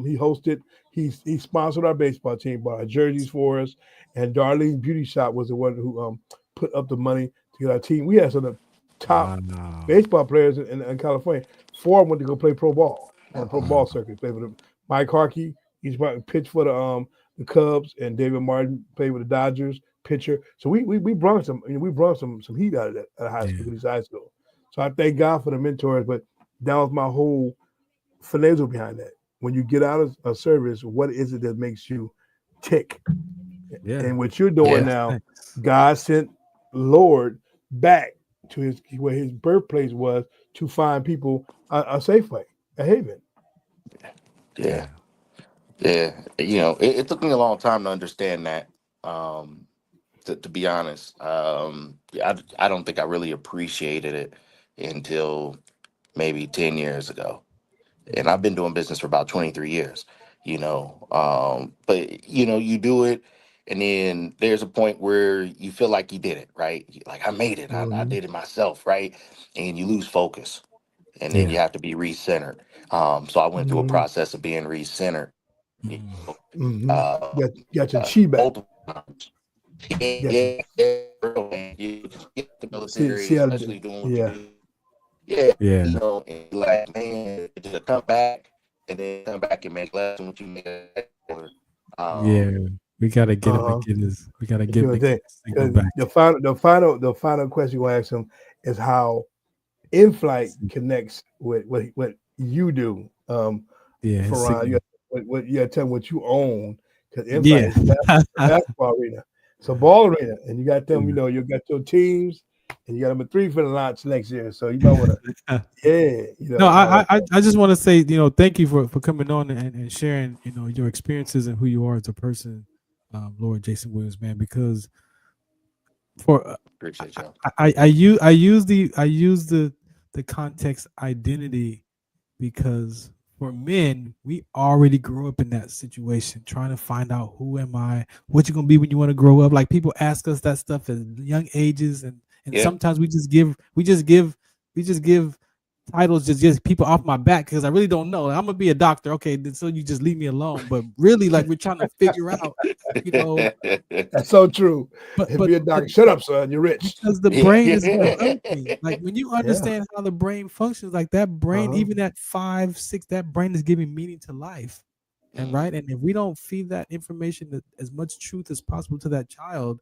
He hosted. He sponsored our baseball team, bought our jerseys for us, and Darlene's Beauty Shop was the one who put up the money to get our team. We had some of the top Wow. baseball players in California. 4 of them went to go play pro ball on the pro ball circuit. Played with them. Mike Harkey, he's pitched for the Cubs, and David Martin played with the Dodgers, pitcher. So we brought some heat out of that at high school, Goodies High School. So I thank God for the mentors, but that was my whole finagle behind that. When you get out of a service, what is it that makes you tick? Yeah. And what you're doing Yeah. now, Thanks. God sent Lord back to where his birthplace was to find people a safe way, a haven. Yeah. Yeah. It took me a long time to understand that. Um, to be honest, yeah, I don't think I really appreciated it until maybe 10 years ago. And I've been doing business for about 23 years, but you do it, and then there's a point where you feel like you did it, right? Like, I made it. I Mhm. did it myself, right? And you lose focus, and then Yeah. you have to be recentered. So I went through a Mm-hmm. process of being recentered, you Mm. know, Mm-hmm. uh, Got your chi back. multiple times. Yeah, Got your yeah, yeah, real, man. You get the see military, how to do. especially doing what you Yeah. do. Yeah, Yeah. and like, man, to come back and then come back and make less than what you made. Yeah. Um, We gotta get him to Uh-huh. get his. We gotta You get see him what to I'm get saying? his signal Because back. the final question you're gonna ask him is how in flight See. connects with what you do. Yeah. His Farron, signal. you got to tell him what you own because in flight Yeah. is basketball arena. It's a ball arena, and you got them. You got your teams, and you got them a 3 for the launch next year. So you might want to, No, I just want to say, thank you for coming on and sharing, your experiences and who you are as a person, Lord Jason Williams, man, because for Appreciate y'all. I use the context identity because for men, we already grew up in that situation, trying to find out who am I, what you gonna be when you want to grow up. Like people ask us that stuff at young ages, and Yeah. sometimes we just give titles just people off my back because I really don't know. I'm gonna be a doctor, okay? Then so you just leave me alone. But really, like we're trying to figure out, you know. That's so true. But If but you're a but doctor, shut up, son. You're rich. because the Yeah. brain is developing. Like when you Yeah. understand how the brain functions, like that brain, Uh-huh. even at 5, 6, that brain is giving meaning to life. And right. And if we don't feed that information as much truth as possible to that child,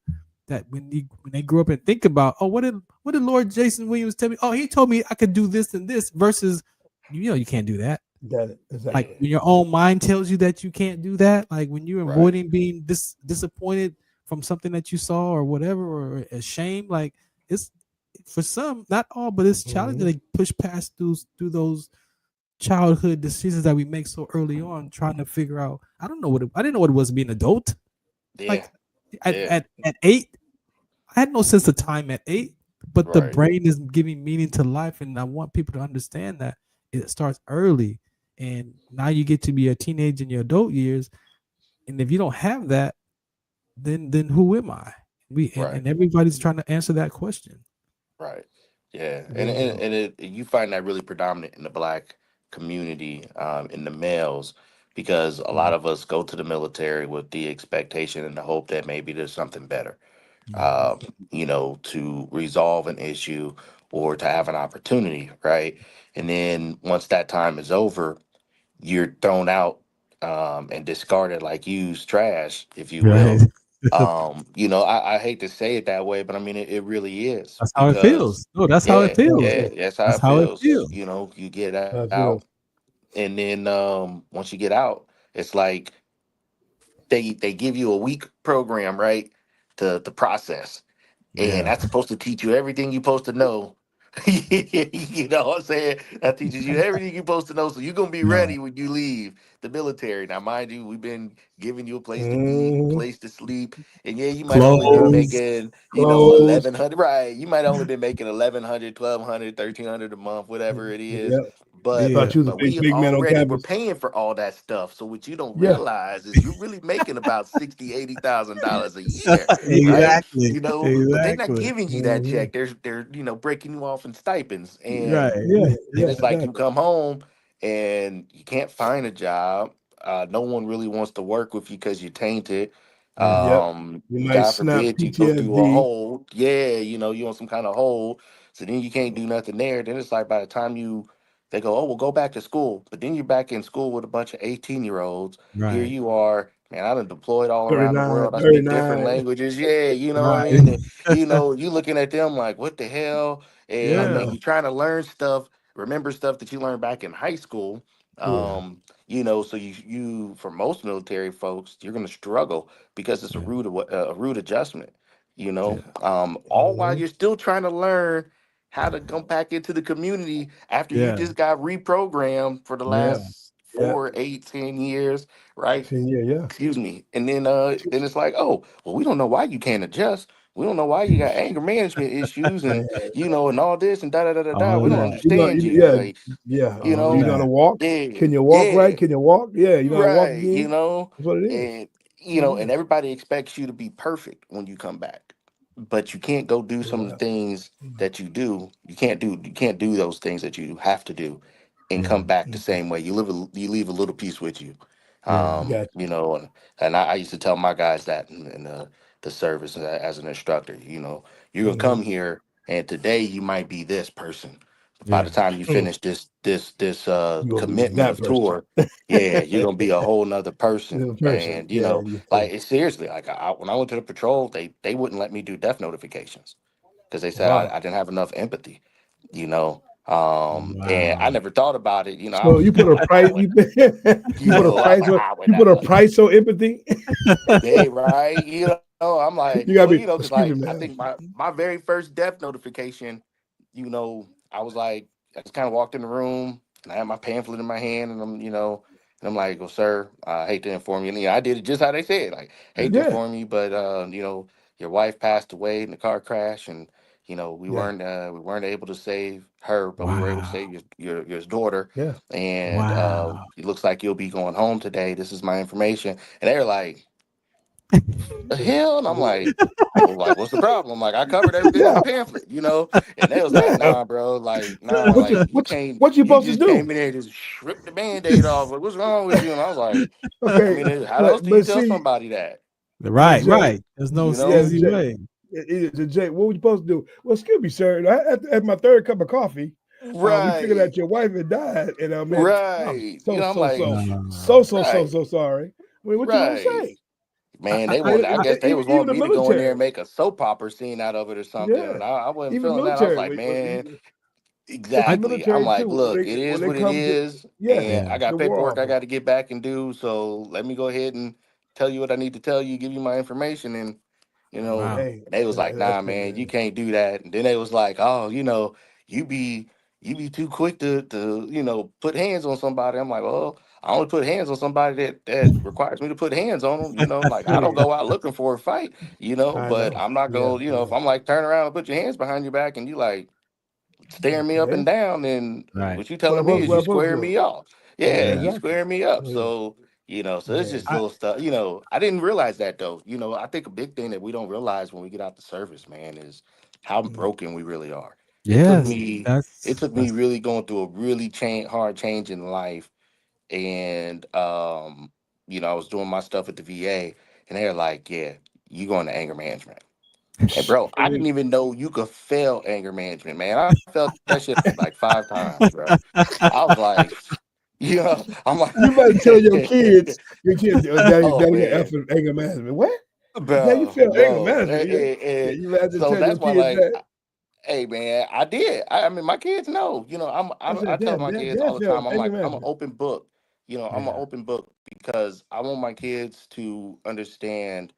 that when they grow up and think about, oh, what did Lord Jason Williams tell me? Oh, he told me I could do this and this versus, you can't do that. Got it. Like Exactly. when your own mind tells you that you can't do that, like when you're Right. avoiding being disappointed from something that you saw or whatever, or ashamed, like it's for some, not all, but it's challenging Mhm. to push past through those childhood decisions that we make so early on, trying to figure out. I didn't know what it was to be an adult. Yeah. Like at Yeah. at, at 8, I had no sense of time at 8, but the Right. brain is giving meaning to life, and I want people to understand that it starts early. And now you get to be a teenager in your adult years, and if you don't have that, then who am I? Right. And everybody's trying to answer that question. Right. Yeah. And Real and, deal. and you find that really predominant in the black community, in the males, because a lot Mm, of us go to the military with the expectation and the hope that maybe there's something better, mhm. um, to resolve an issue or to have an opportunity, right? And then once that time is over, you're thrown out, and discarded like used trash, if you Right. will. I hate to say it that way, but I mean it really is That's how it because feels. No, that's how it yeah, feels. yeah, that's how That's it how it feels. feels. You get I out, feel. and then once you get out, it's like they give you a week program, right, to process, and Yeah. that's supposed to teach you everything you're supposed to know. You know what I'm saying? That teaches you everything you're supposed to know, so you're gonna be No. ready when you leave the military. Now, mind you, we've been giving you a place to eat, Mm-hmm. place to sleep, and yeah, you might only been Yeah. Clothes. making, Clothes. 1,100, right? You might only been making 1,100, 1,200, 1,300 a month, whatever it is. Yeah. But Yeah. Thought you was a but big, we big man on already were campus. paying for all that stuff. So what you don't Yeah. realize is you're really making about 60, $80,000 a year, Yeah. right? Exactly. But they're not Exactly. giving you that Mm-hmm. check. They're breaking you off in stipends, Right. and Yeah. then Yeah. it's like you Exactly. come home and you can't find a job. No one really wants to work with you because you're tainted. Yeah. Yep. You might God snap forbid you go through a PTSD. hold. Yeah, you on some kind of hold. So then you can't do nothing there. Then it's like by the time they go, oh, well, go back to school. But then you're back in school with a bunch of 18-year-olds. Here Right. you are, man. I done deployed all around the 39, world. I speak different 39. languages. Yeah, you know what I Right. mean? And, you looking at them like, what the hell? I Yeah. And know. you're trying to learn stuff, remember stuff that you learned back in high school. Yeah. So you for most military folks, you're gonna struggle because it's a Yeah. rude adjustment. Yeah. All while Mm-hmm. you're still trying to learn how to come back into the community after you Yeah. just got reprogrammed for the Yeah. last Yeah. 4, 8, 10 years, right? 10 years. Yeah. Excuse me. And then it's like, oh, well, we don't know why you can't adjust. We don't know why you got anger management issues, and Man. and all this and da da da da da. All We of don't that. understand you. Yeah. Like, Yeah. you All Do of you know, know how to that. walk? yeah, Can you walk yeah. right? Can you walk? Yeah. You know how to walk Right, again? That's what it is. and Mhm. and everybody expects you to be perfect when you come back, but you can't go do some of the Yeah. things that you do. You can't do those things that you have to do, and Yeah. come back the Mhm. same way. You leave a little piece with you, Yeah. Got and I used to tell my guys that in the service as an instructor. You're you. gonna Mhm. come here, and today you might be this person. But by the Yeah. time you Mm. finish this You gonna be commitment that of person. tour, yeah, you're gonna be a whole nother person. The person. And Yeah. You like say, it's seriously, like when I went to the patrol, they wouldn't let me do death notifications because they said wow. I didn't have enough empathy. And I Wow. never thought about it. I So was you just put a like, price. You put a I was price like, on. we're You not put a gonna do price on empathy. yeah, right. I'm like, You gotta well, be. because Excuse me, like I man. think my very first death notification, I was like, I just kind of walked in the room and I had my pamphlet in my hand, and I'm like, well, sir, I hate to inform you. And, I did it just how they said, like, hate to Yeah. inform you, but your wife passed away in the car crash, and we Yeah. weren't able to save her, but we were able to Wow. save your daughter. Yeah. And Wow. it looks like you'll be going home today. This is my information. And they're like, the Yeah. hell? And I'm like, well, like, what's the problem? I'm like, I covered everything on the Yeah. pamphlet. And they was like, Yeah. nah, bro, like, nah, What you like, you what you, can't, what you you supposed to just do? came in here and just stripped the band-aid off. Like, what's wrong with you? And I was like, I Okay, mean, how else do you but tell see, somebody that? but Right, Jay, right. There's no You yeah, know? easy Jay, way. Jay, what were you supposed to do? Well, excuse me, sir. At my third cup of coffee, we figured Right, out your wife had died, and man, I'm right. I'm like, right, so sorry. I mean, what you gonna right. say? Man, they wanted, I I, guess they was even wanting the me to go in there military, and make a soap opera scene out of it or something. yeah, And I wasn't even the feeling that. I was military. like, man, It's the I exactly. I'm military like, too. look, it When is they what it come to, is, yeah, and yeah. I got the war paperwork I office. got to get back and do. So let me go ahead and tell you what I need to tell you, give you my information, and Wow. Hey, they was like, that's nah, good, man, you man. can't do that. And then they was like, oh, you be too quick to put hands on somebody. I'm like, well, I only put hands on somebody that requires me to put hands on them. Like I don't Yeah, go out looking for a fight. I But know. I'm not Yeah, gonna, yeah. if I'm like turn around and put your hands behind your back and you like staring me up Okay. and down, and Right. what you telling me is What you I'm supposed to squaring do? me off. Yeah, Yeah, you Yeah. exactly. squaring me up. Yeah, So it's yeah. just I, little stuff. I didn't realize that though. I think a big thing that we don't realize when we get out the service, man, is how Mm. broken we really are. It took yes. me, it That's took me that's really going through a really hard change in life, and I was doing my stuff at the VA, and they're like, "Yeah, you going to anger management." And bro, I didn't even know you could fail anger management, man. I felt that shit like 5 times, bro. I was like, I'm like, You better tell your kids, oh daddy got F man, in anger management. What? Now you bro, feel anger bro. management. Yeah, you have to So tell your that's why, kids like, that. hey man, I did. I mean, my kids know. I I said, tell my kids all dad the felt time. I'm anger like, I'm an management. open book. I'm an yeah. open book because I want my kids to understand.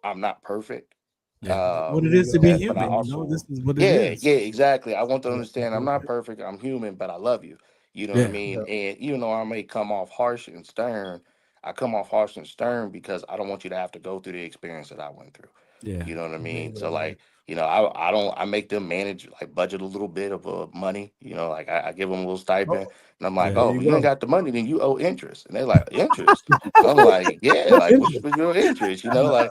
I'm not perfect. Yeah. What it There you is to go. be But I human, also, this is what it yeah, is. yeah, exactly. I want them to Yeah, understand I'm not perfect. I'm human, but I love you. You know what I Yeah. mean? yeah, And even though I may come off harsh and stern, I come off harsh and stern because I don't want you to have to go through the experience that I went through. Yeah. You know what I there you mean? go, So man. like, I don't, I make them manage, like budget a little bit of money. Like I give them a little Oh, stipend, and I'm like, Yeah. there oh, you well, you ain't go. got the money, then you owe interest. And they're like, interest? I'm like, yeah, What like interest? what's your interest? Like,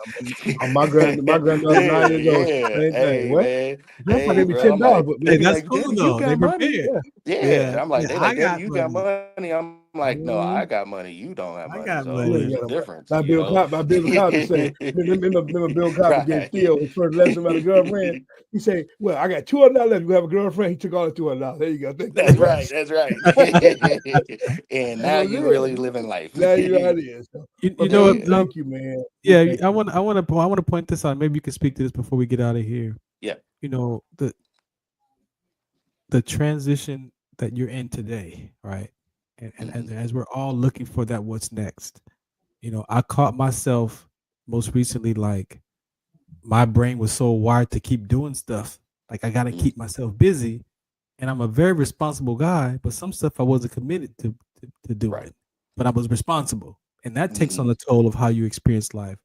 My granddaughter 9 years old. yeah, Same thing. hey What? man, Grandpa hey gave me bro. ten I'm dollars, like, but they Hey, be that's like, cool daddy, you though. They got money. prepared. yeah, Yeah, Yeah. I'm like, Yeah. they I like, daddy, got you got money. money. I'm like, no, I mm, got money. You don't have I money. got So you ain't there's money. a got no money. difference, you know. Like Bill Cosby say. Remember Bill Cosby gave Right. Theo his first lesson about a girlfriend. He said, "Well, I got $200 left. You have a girlfriend." He took all the $200. There you go. Thank you That's very right. much. That's right. And That now was you really it. living life. Now you how it is. So, You but know man, what? we Yeah. thank you, man. We Yeah, thank you. I want to point this out. Maybe you can speak to this before we get out of here. Yeah. You know, the transition that you're in today, right? And Hmm. as we're all looking for that what's next, I caught myself most recently like my brain was so wired to keep doing stuff. Like I got to keep Hmm. myself busy, and I'm a very responsible guy, but some stuff I wasn't committed to Right. doing, but I was responsible, and that takes on Hmm. the toll of how you experience life.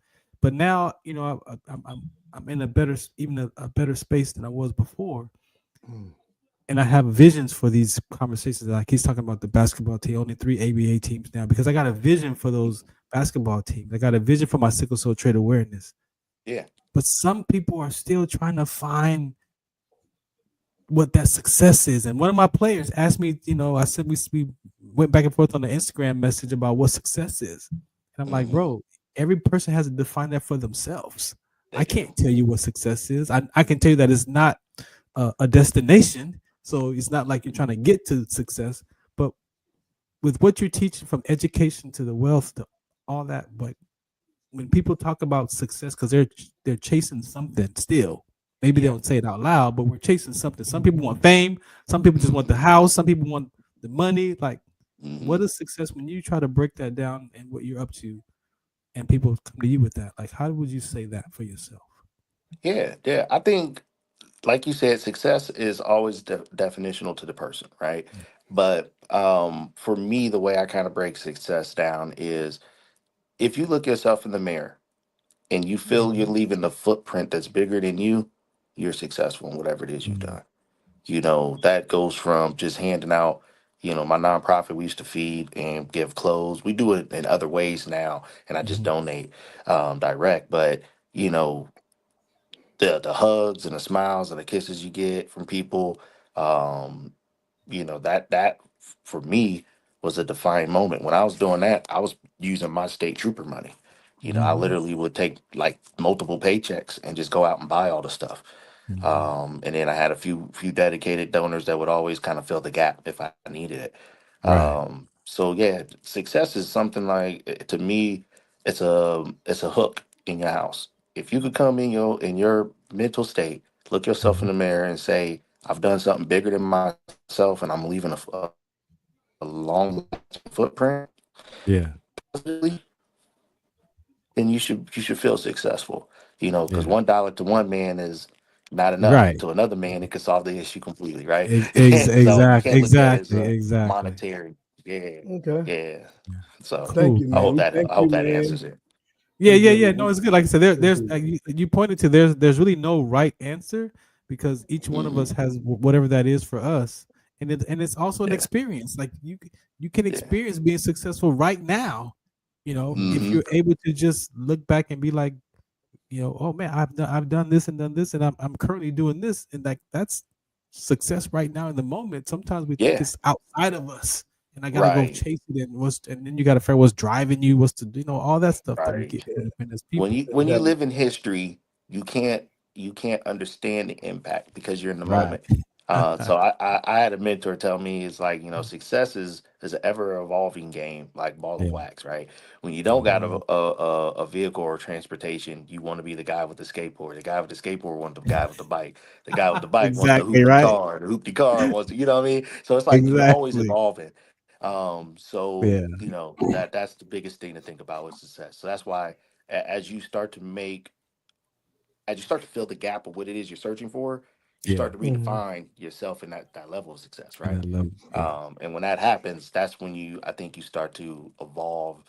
But now, I'm in a better, even a better space than I was before, Mm. and I have visions for these conversations. Like he's talking about the basketball team, only 3 ABA teams now, because I got a vision for those basketball teams. I got a vision for my sickle cell trait awareness. Yeah. But some people are still trying to find what that success is. And one of my players asked me, I said we went back and forth on the Instagram message about what success is. And I'm like, Hmm. bro, every person has to define that for themselves. They I do. can't tell you what success is. I can tell you that it's not a destination. So it's not like you're trying to get to success. But with what you're teaching from education to the wealth, to all that, but when people talk about success, because they're chasing something still. Maybe they Yeah. don't say it out loud, but we're chasing something. Some people want fame, some people just want the Hmm. house, some people want the money. Like, Hmm. what is success when you try to break that down and what you're up to, and people come to you with that? Like, how would you say that for yourself? Yeah. Yeah. I think, like you said, success is always definitional to the person, right? But for me, the way I kind of break success down is if you look yourself in the mirror and you feel you're leaving a footprint that's bigger than you, you're successful in whatever it is you've done. You know, that goes from just handing out, you know, my nonprofit, we used to feed and give clothes. We do it in other ways now, and I just donate direct. But, you know, the hugs and the smiles and the kisses you get from people, um, you know, that for me was a defining moment. When I was doing that, I was using my state trooper money. You know, I literally would take like multiple paychecks and just go out and buy all the stuff. And then I had a few dedicated donors that would always kind of fill the gap if I needed it. Right. So yeah, success is something like to me, it's a hook in your house. If you could come in your mental state, look yourself in the mirror and say, I've done something bigger than myself, and I'm leaving a long footprint, Yeah. then you should feel successful. You know, because $1 to one man is not enough. Right. To another man, it could solve the issue completely, right? So you Exactly. can't look at it as Exactly. a Exactly. monetary. Yeah, Okay. yeah. So Thank Cool. you, I hope man. that Thank I you, hope that man. answers it. Yeah, We yeah, do. yeah. No, it's good. Like I said, there's you pointed to there's really no right answer because each one of us has whatever that is for us, and it's also an Yeah, experience. Like you can yeah. experience being successful right now. You know, if Mm-hmm. you're able to just look back and be like, you know, oh man, I've done this and done this, and I'm currently doing this, and like that's success right now in the moment. Sometimes we think Yeah. it's outside of us, and I gotta go Right. chase it, and then you gotta figure what's driving you, what's to all that stuff that we Right. get caught up in as when people. you That, live in history, you can't understand the impact because you're in the Right. moment. So I had a mentor tell me it's like, you know, success is an ever evolving game like ball of Yeah. wax, right? When you don't got a vehicle or transportation, you want to be the guy with the skateboard. The guy with the skateboard wants the guy with the bike. The guy with the bike wants the Exactly hoopty right. car. The hoopty car wants to, you know what I mean? So it's like you're always Exactly. evolving. So Yeah. you know that's the biggest thing to think about with success. So that's why as you start to fill the gap of what it is you're searching for, you Yeah. start to redefine yourself in that level of success, And I right? love yeah. And when that happens, that's when I think you start to evolve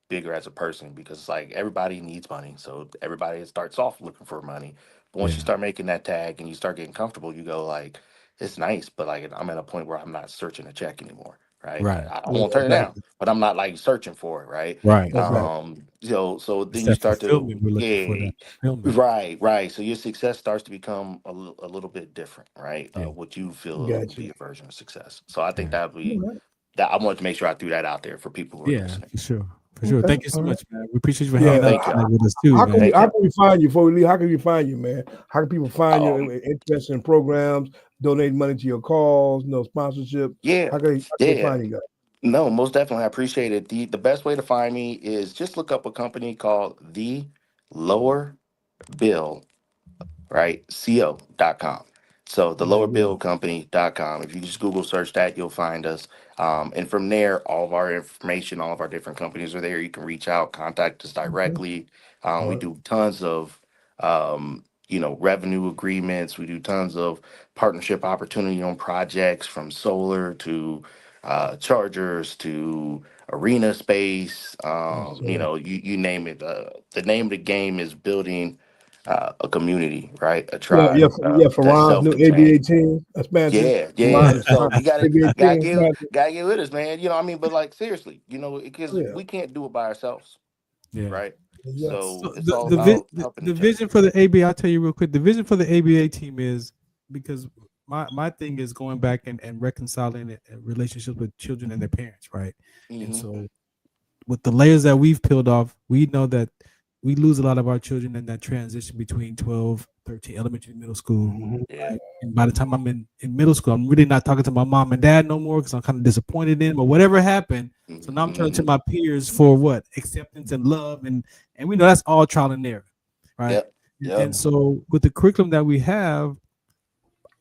bigger as a person because it's like everybody needs money. So everybody starts off looking for money. But once you Yeah. start making that tag and you start getting comfortable, you go like, it's nice, but like I'm at a point where I'm not searching a check anymore. Right. Right. I yeah, won't turn it down, exactly. but I'm not like searching for it. Right. Right. Exactly. So It's then you that start to, fulfillment we're looking for. yeah, That fulfillment. right, right. So your success starts to become a little bit different, right? Yeah. What you feel would Gotcha. be a version of success. So I think Yeah. that would All be right. that. I wanted to make sure I threw that out there for people who are Yeah, listening. for sure. For sure. Okay. Thank you so All right. much, man. We appreciate you for Yeah. hanging out Thank y'all. tonight with us too, How can we man. Thank how y'all. can we find you before we leave? How can we find you, man? How can people find you? Um, Interested in programs, donate money to your cause, sponsorship. yeah, How can they yeah. find you guys? No, most definitely. I appreciate it. The best way to find me is just look up a company called The Lower Bill, right? Co.com. So the Very lower good. bill company.com. If you just Google search that, you'll find us. And from there, all of our information, all of our different companies are there. You can reach out, contact us Okay. directly. All We right. do tons of, revenue agreements. We do tons of partnership opportunity on projects from solar to chargers to arena space. Yes, sir. You name it. The name of the game is building a community, right? A Yeah, tribe for that's Ron's new ABA self-contained. team expansion. Yeah, For yeah. Ron's So you ABA gotta team get expansion. gotta get with us, man. You know what I mean? But like seriously, because Yeah. we can't do it by ourselves, Yeah. right? Yeah. So So it's all about helping the each other. vision for the ABA, I'll tell you real quick. The vision for the ABA team is because my thing is going back and reconciling relationships with children and their parents, right? And Hmm. so with the layers that we've peeled off, we know that we lose a lot of our children in that transition between 12, 13, elementary, middle school. Mhm. Yeah. Right? And by the time I'm in middle school, I'm really not talking to my mom and dad no more because I'm kind of disappointed in them or whatever happened. So now I'm turning to Hmm. my peers for what? Acceptance and love. And we know that's all trial and error. Right. Yep. Yep. And so with the curriculum that we have,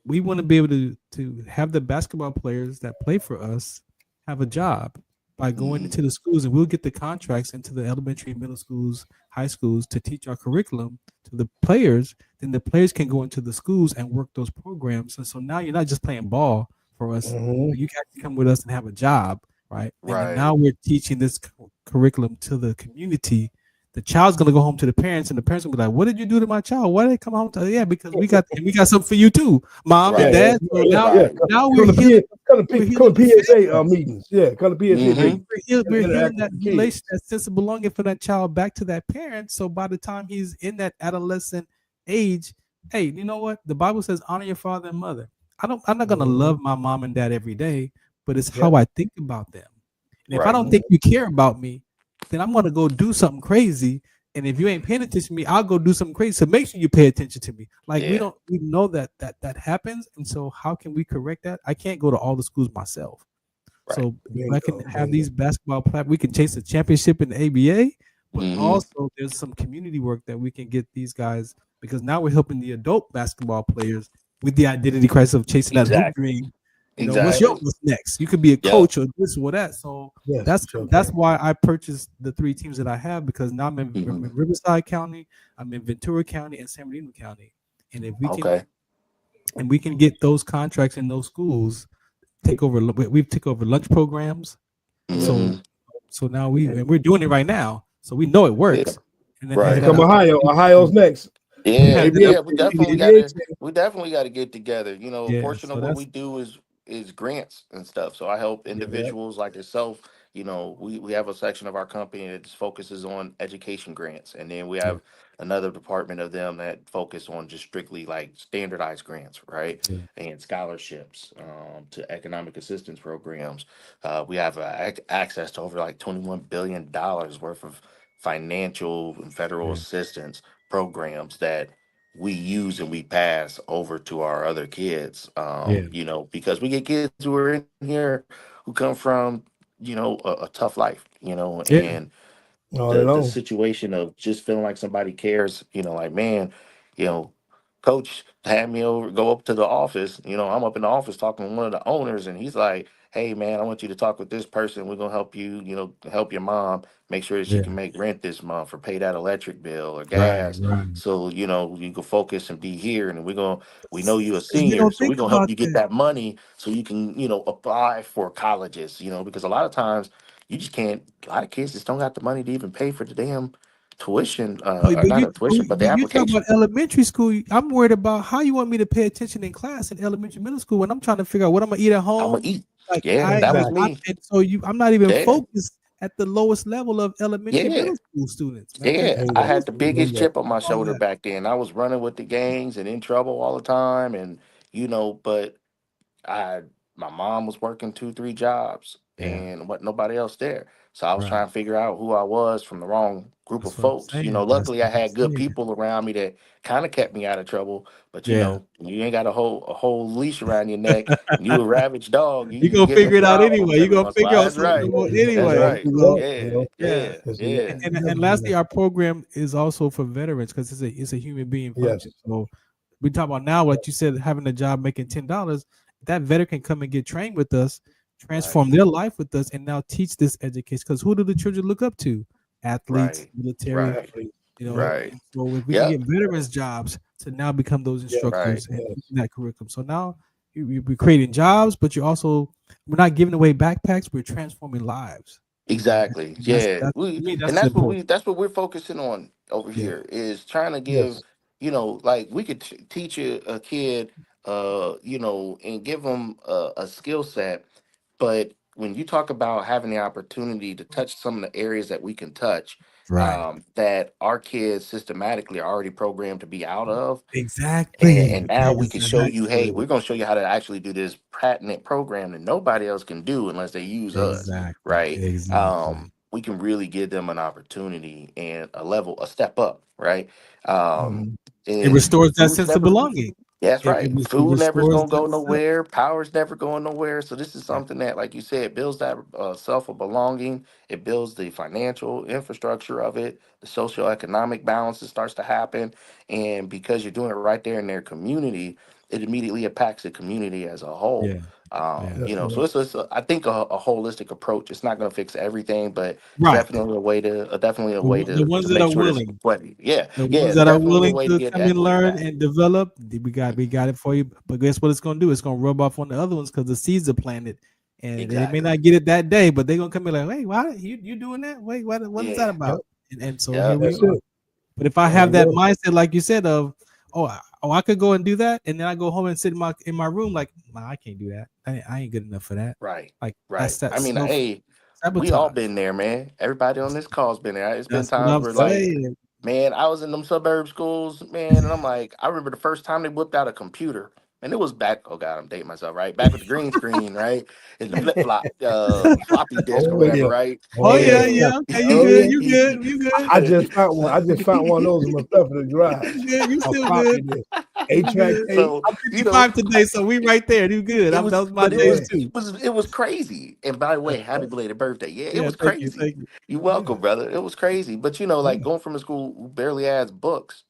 we want to be able to have the basketball players that play for us have a job by going Hmm. into the schools, and we'll get the contracts into the elementary, middle schools, high schools to teach our curriculum to the players. Then the players can go into the schools and work those programs. And so now you're not just playing ball for us, Mhm. but you can actually come with us and have a job, right? And then Right. now we're teaching this curriculum to the community the child's gonna go home to the parents, and the parents will be like, "What did you do to my child? Why did they come home to?" Yeah, because we got something for you too, mom and dad. So now we're healing. Come to PSA meetings. Yeah, come to PSA meetings. We're healing that relation, that sense of belonging for that child back to that parent. So by the time he's in that adolescent age, hey, you know what? The Bible says, honor your father and mother. I'm not gonna love my mom and dad every day, but it's how I think about them. And if I don't think you care about me, then I'm gonna go do something crazy. And if you ain't paying attention to me, I'll go do something crazy. So make sure you pay attention to me. Like we know that happens. And so how can we correct that? I can't go to all the schools myself. Right. So if I can have these basketball platforms, we can chase a championship in the ABA, but also there's some community work that we can get these guys, because now we're helping the adult basketball players with the identity crisis of chasing that hoop dream. You know, what's next? You could be a coach or this or that. So that's why I purchased the 3 teams that I have, because now I'm in Riverside County, I'm in Ventura County, and San Bernardino County. And if we can get those contracts in those schools, we've taken over lunch programs. So now we're doing it right now. So we know it works. And then come Ohio's next. Yeah, we definitely got to get together. You know, a portion of what we do is grants and stuff. So I help individuals like yourself. You know, we have a section of our company that just focuses on education grants, and then we have another department of them that focus on just strictly like standardized grants, right? And scholarships to economic assistance programs. We have access to over like $21 billion worth of financial and federal assistance programs that we use and we pass over to our other kids. You know, because we get kids who are in here who come from, you know, a tough life, you know, and the situation of just feeling like somebody cares, you know, like, man, you know, coach had me go up to the office, you know, I'm up in the office talking to one of the owners, and he's like, hey man, I want you to talk with this person. We're gonna help you, you know, help your mom make sure that she can make rent this month or pay that electric bill or gas. So, you know, you can focus and be here, and we know you're a senior, so we're gonna help you get that money so you can, you know, apply for colleges, you know, because a lot of times you just can't, a lot of kids just don't got the money to even pay for the damn tuition, or not a tuition, but the application. You talk about elementary school. I'm worried about how you want me to pay attention in class in elementary, middle school, when I'm trying to figure out what I'm gonna eat at home. I'm gonna eat. Like, that was me. I'm not even focused at the lowest level of elementary, middle school students. Man. I had the biggest chip on my shoulder back then. I was running with the gangs and in trouble all the time, and you know, but my mom was working 2-3 jobs and wasn't nobody else there. So I was trying to figure out who I was from the wrong group of folks. You know, luckily I had good people around me that kind of kept me out of trouble. But you know, you ain't got a whole leash around your neck. And you a ravaged dog. You gonna figure it out anyway. You gonna figure out something anyway. And lastly, our program is also for veterans, because it's a human being function. So we talk about now what you said, having a job making $10. That veteran can come and get trained with us, transform their life with us, and now teach this education. Because who do the children look up to? Athletes, military athletes. You know, so if we can get veterans jobs to now become those instructors in that curriculum. So now we're creating jobs, but we're not giving away backpacks. We're transforming lives. Exactly. That's what we're focusing on over here, is trying to give, you know, like we could teach a kid, you know, and give them a skill set. But when you talk about having the opportunity to touch some of the areas that we can touch, that our kids systematically are already programmed to be out of. And now we can show you, hey, we're going to show you how to actually do this patented program that nobody else can do unless they use us. Right. We can really give them an opportunity and a step up. Right. It restores that sense of belonging. That's right. Food never's gonna go nowhere. Power's never going nowhere. So this is something that, like you said, builds that self of belonging. It builds the financial infrastructure of it. The socioeconomic balance that starts to happen, and because you're doing it right there in their community, it immediately impacts the community as a whole. You know, so it's I think a holistic approach. It's not going to fix everything, but definitely a way to the ones that are willing. The ones that are willing to come and learn and develop. We got it for you. But guess what it's going to do? It's going to rub off on the other ones, because the seeds are planted, and they may not get it that day, but they're going to come in like, hey, why you doing that? Wait, what is that about? And so Yeah. here we That's are. it. But if I There have you that go. mindset, like you said, of I could go and do that, and then I go home and sit in my room, like, nah, I can't do that. I ain't good enough for that. Right. Like Right. that's that I mean, self hey, we all sabotage. been there, man. Everybody on this call's been there. It's been That's what times I'm where like, saying. man, I was in them suburb schools, man, and I'm like, I remember the first time they whipped out a computer. And it was back, oh God, I'm dating myself, right? Back with the green screen, right? And the flip flop floppy disk or Oh whatever, yeah. right? Oh Oh yeah, yeah. And yeah. Okay, you Oh good? yeah. You good? You good? I just found one. I just found one of those in my stuff in the garage. You good? You A still floppy good? disk. You 8-track good? tape. so, I'm you know, 55 today, so we right there. You good? it That was, was my but days Yeah. too. it was crazy. And by the way, happy belated birthday. Yeah, it Yeah, was thank you, crazy. thank you. You Yeah. welcome, brother. It was crazy. But you know, like Yeah. going from a school who barely has books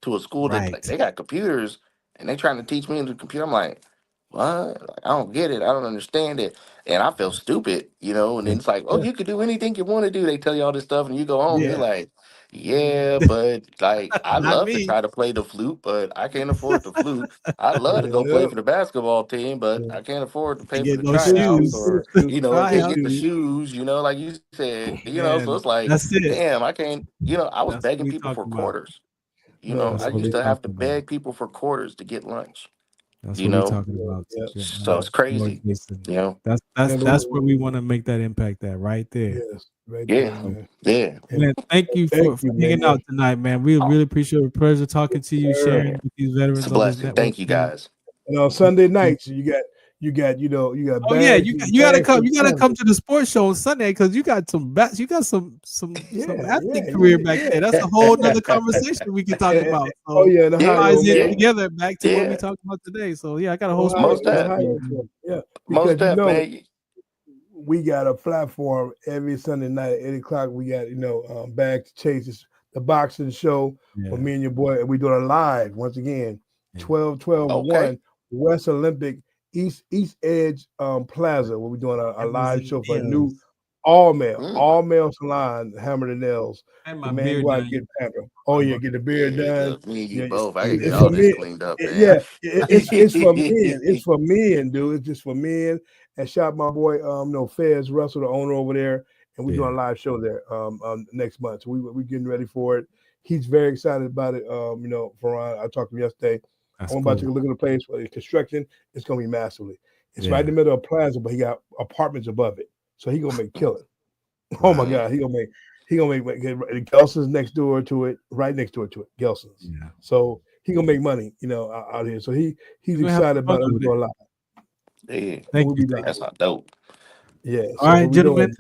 to a school that like, Right. they got computers and they trying to teach me the computer. I'm like, what? Like, I don't get it. I don't understand it. And I feel stupid, you know. And then Yeah. it's like, oh, Yeah. you could do anything you want to do. They tell you all this stuff, and you go home, you're Yeah. like, yeah, but like I Not love to me. try to play the flute, but I can't afford the flute. I love to go play Yeah. for the basketball team, but Yeah. I can't afford to pay And for get the no Tennis tryouts, shoes. shoes. Tennis or shoes. I can't Tennis have get the shoes. shoes, like you said, So man. it's like, That's it. damn, I can't. I was That's what begging we people for talking about. quarters. Man. I That's what used we to have to talking about. beg people for quarters to get lunch. That's You what we know, talking about. Yeah. so it's Lord crazy. Jason. You know, Man, That's where we want to make that impact at right there. yes. Right there, yeah, So, man. yeah. And man, thank you thank for you, hanging man. out tonight, man. We really appreciate it. Pleasure talking to you, Sir. sharing with these It's a veterans of this blessing. network, Thank you, man. guys. And on Sunday nights, you got Oh yeah, bags. you gotta Bags come. for You gotta Sunday. come to the sports show on Sunday because you got Yeah. some Yeah. athlete career Yeah. back Yeah. there. That's a whole nother conversation we can talk about. Oh So yeah, in it Ohio, ties in man. yeah, together back to what we yeah. talked about today. So yeah, I got a whole Ohio, sports Most question deaf, for you, Ohio. man. Yeah, most because deaf, man. we got a platform every Sunday night at 8 o'clock. We got Bags to Chase. It's the boxing show with Yeah, me and your boy, and we doing a live once again. yeah. Okay. 12-12-1 West Olympic East Edge Plaza, where we doing a Hammers live and show for a new nails. Mm. all male salon, Hammer the Nails. I had The my man beard go out done. and You get pampered. Oh talking yeah, about get the beard Yeah, done. look, me and you Yeah, both. I can get it's all for this men. cleaned up, man. Yeah, it's for men. It's for men, dude. It's just for men. And shout out my boy, Fez Russell, the owner over there, and we're yeah, doing a live show there next month. So we getting ready for it. He's very excited about it. Farron, I talked to him yesterday. that's I'm about to take cool. a look at the place for the construction. It's gonna be massively. It's right in Yeah, the middle of Plaza, but he got apartments above it. So he gonna make killing. Oh my wow. God, he gonna make Gelson's next door to it, right next door to it, Gelson's. Yeah, So he gonna make money, out here. So he's we're gonna have excited some fun about us over there. doing a lot. Yeah, And Thank we'll you, be thank live. that's not dope. Yeah. All So right, what we doing? gentlemen.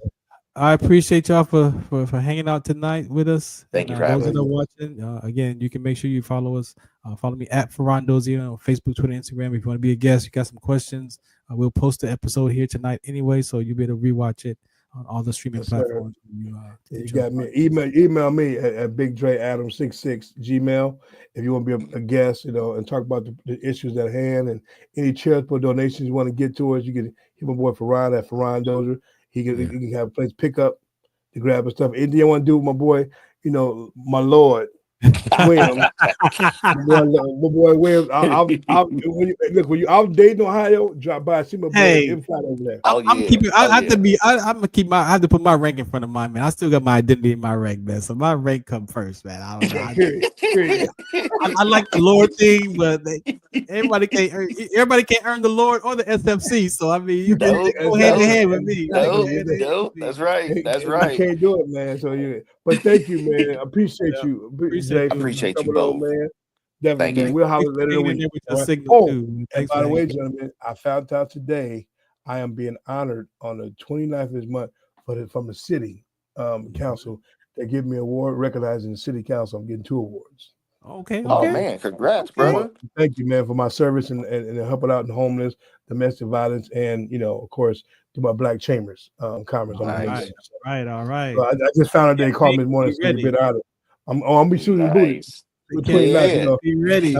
I appreciate y'all for hanging out tonight with us. Thank And you for those having that me. are watching, again, you can make sure you follow us. Follow me at Farron Dozier on Facebook, Twitter, Instagram. If you want to be a guest, you got some questions, we'll post the episode here tonight anyway, so you'll be able to rewatch it on all the streaming Yes, sir. platforms. You got me. Email me at BigDreAdams66 Gmail if you want to be a guest, and talk about the issues at hand and any charitable donations you want to get to us. You can hit my boy Farron at Farron Dozier. He can have a place pick up to grab his stuff. Anything you want to do with my boy, my Lord Williams. my boy Williams. When you out dating Ohio, drop by, see my boy. Hey, Him flat over there. Oh I'm yeah, keeping. oh I have to yeah. be. I'm gonna keep my. I have to put my rank in front of mine, man. I still got my identity in my rank, man. So my rank come first, man. I don't know. Period. I like the Lord thing, but everybody can't earn the Lord or the SFC. So I mean, you can Nope, go hand in nope, hand with me. nope, Hand in hand with nope. me. That's right. That's And we right. can't do it, man. So but thank you, man. I appreciate Yeah, you, appreciate Jay, I you, for man. appreciate you coming on, both. man. Definitely, Thank man. you. We'll Thanks holler for later in the hanging in week. there with All your right. signal Oh, too. Man. and Thanks by for the way, hanging. gentlemen, I found out today I am being honored on the 29th of this month from the city council. They give me an award recognizing the city council. I'm getting 2 awards. Okay, Oh okay, man, congrats, okay. brother. Thank you, man, for my service and helping out in homeless, domestic violence, and of course, to my Black Chambers conference. All I'm gonna Nice, do all right. so I just found out Yeah, they called me this morning be saying you've ready. been out. I'm gonna be shooting booted nice. with Can't 29th. Yeah. be ready.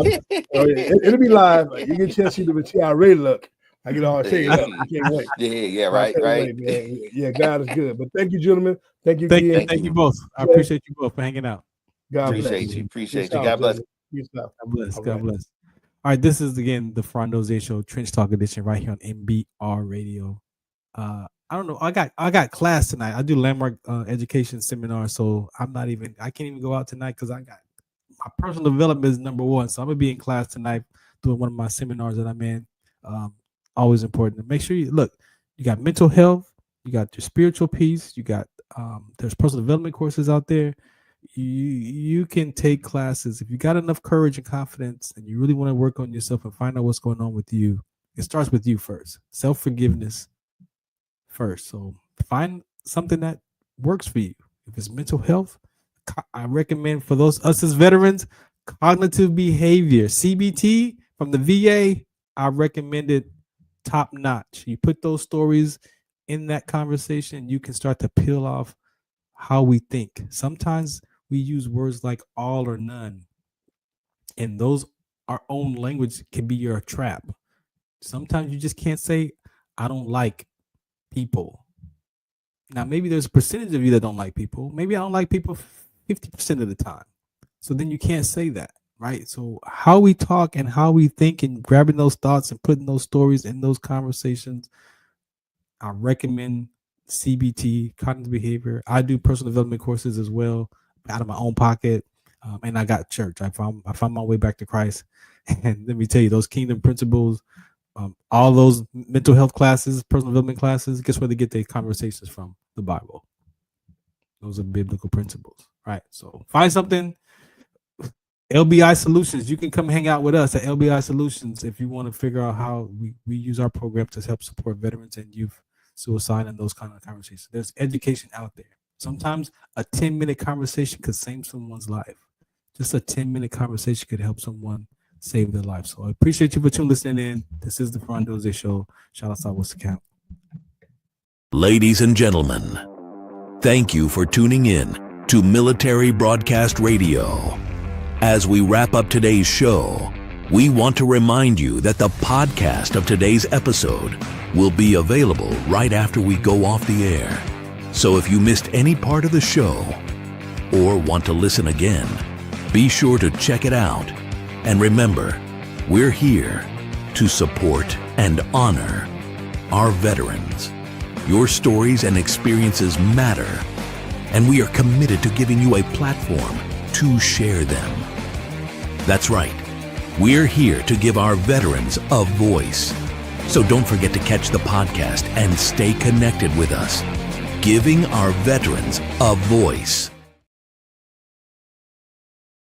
It'll be live. You get a chance to see how I really look. I get all teared up. I Hey. can't wait. Yeah, I right, can't right. wait, man. Yeah, God is good. But thank you, gentlemen. Thank you Thank you, again. Thank thank you you. both. I Jay, appreciate you both for hanging out. God Appreciate bless. you. Peace Appreciate you. out, God bless. gentlemen. Peace out. God bless. All God right. bless. All right, this is again the Farron Dozier Show, Trench Talk Edition, right here on MBR Radio. I don't know. I got class tonight. I do landmark education seminar, so I can't even go out tonight because I got my personal development is number one. So I'm gonna be in class tonight doing one of my seminars that I'm in. Always important to make sure you got mental health, you got your spiritual piece, you got there's personal development courses out there. You can take classes if you got enough courage and confidence and you really want to work on yourself and find out what's going on with you. It starts with you first. Self-forgiveness first. So find something that works for you. If it's mental health, I recommend for us as veterans, cognitive behavior, CBT from the VA. I recommend it top notch. You put those stories in that conversation, you can start to peel off how we think. Sometimes we use words like all or none, and those our own language can be your trap. Sometimes you just can't say, I don't like people. Now, maybe there's a percentage of you that don't like people. Maybe I don't like people 50% of the time. So then you can't say that, right? So how we talk and how we think and grabbing those thoughts and putting those stories in those conversations, I recommend CBT, cognitive behavior. I do personal development courses as well out of my own pocket. And I got church. I found my way back to Christ. And let me tell you, those kingdom principles, all those mental health classes, personal development classes, guess where they get their conversations from? The Bible. Those are biblical principles, right? So find something. LBI Solutions. You can come hang out with us at LBI Solutions if you want to figure out how we use our program to help support veterans and youth suicide and those kind of conversations. There's education out there. Sometimes a 10-minute conversation could save someone's life. Just a 10-minute conversation could help someone save their life. So I appreciate you for listening in. This is the Farron Dozier Show. Shout out to what's the count. Ladies and gentlemen, thank you for tuning in to Military Broadcast Radio. As we wrap up today's show, we want to remind you that the podcast of today's episode will be available right after we go off the air. So if you missed any part of the show or want to listen again, be sure to check it out. And remember, we're here to support and honor our veterans. Your stories and experiences matter, and we are committed to giving you a platform to share them. That's right. We're here to give our veterans a voice. So don't forget to catch the podcast and stay connected with us. Giving our veterans a voice.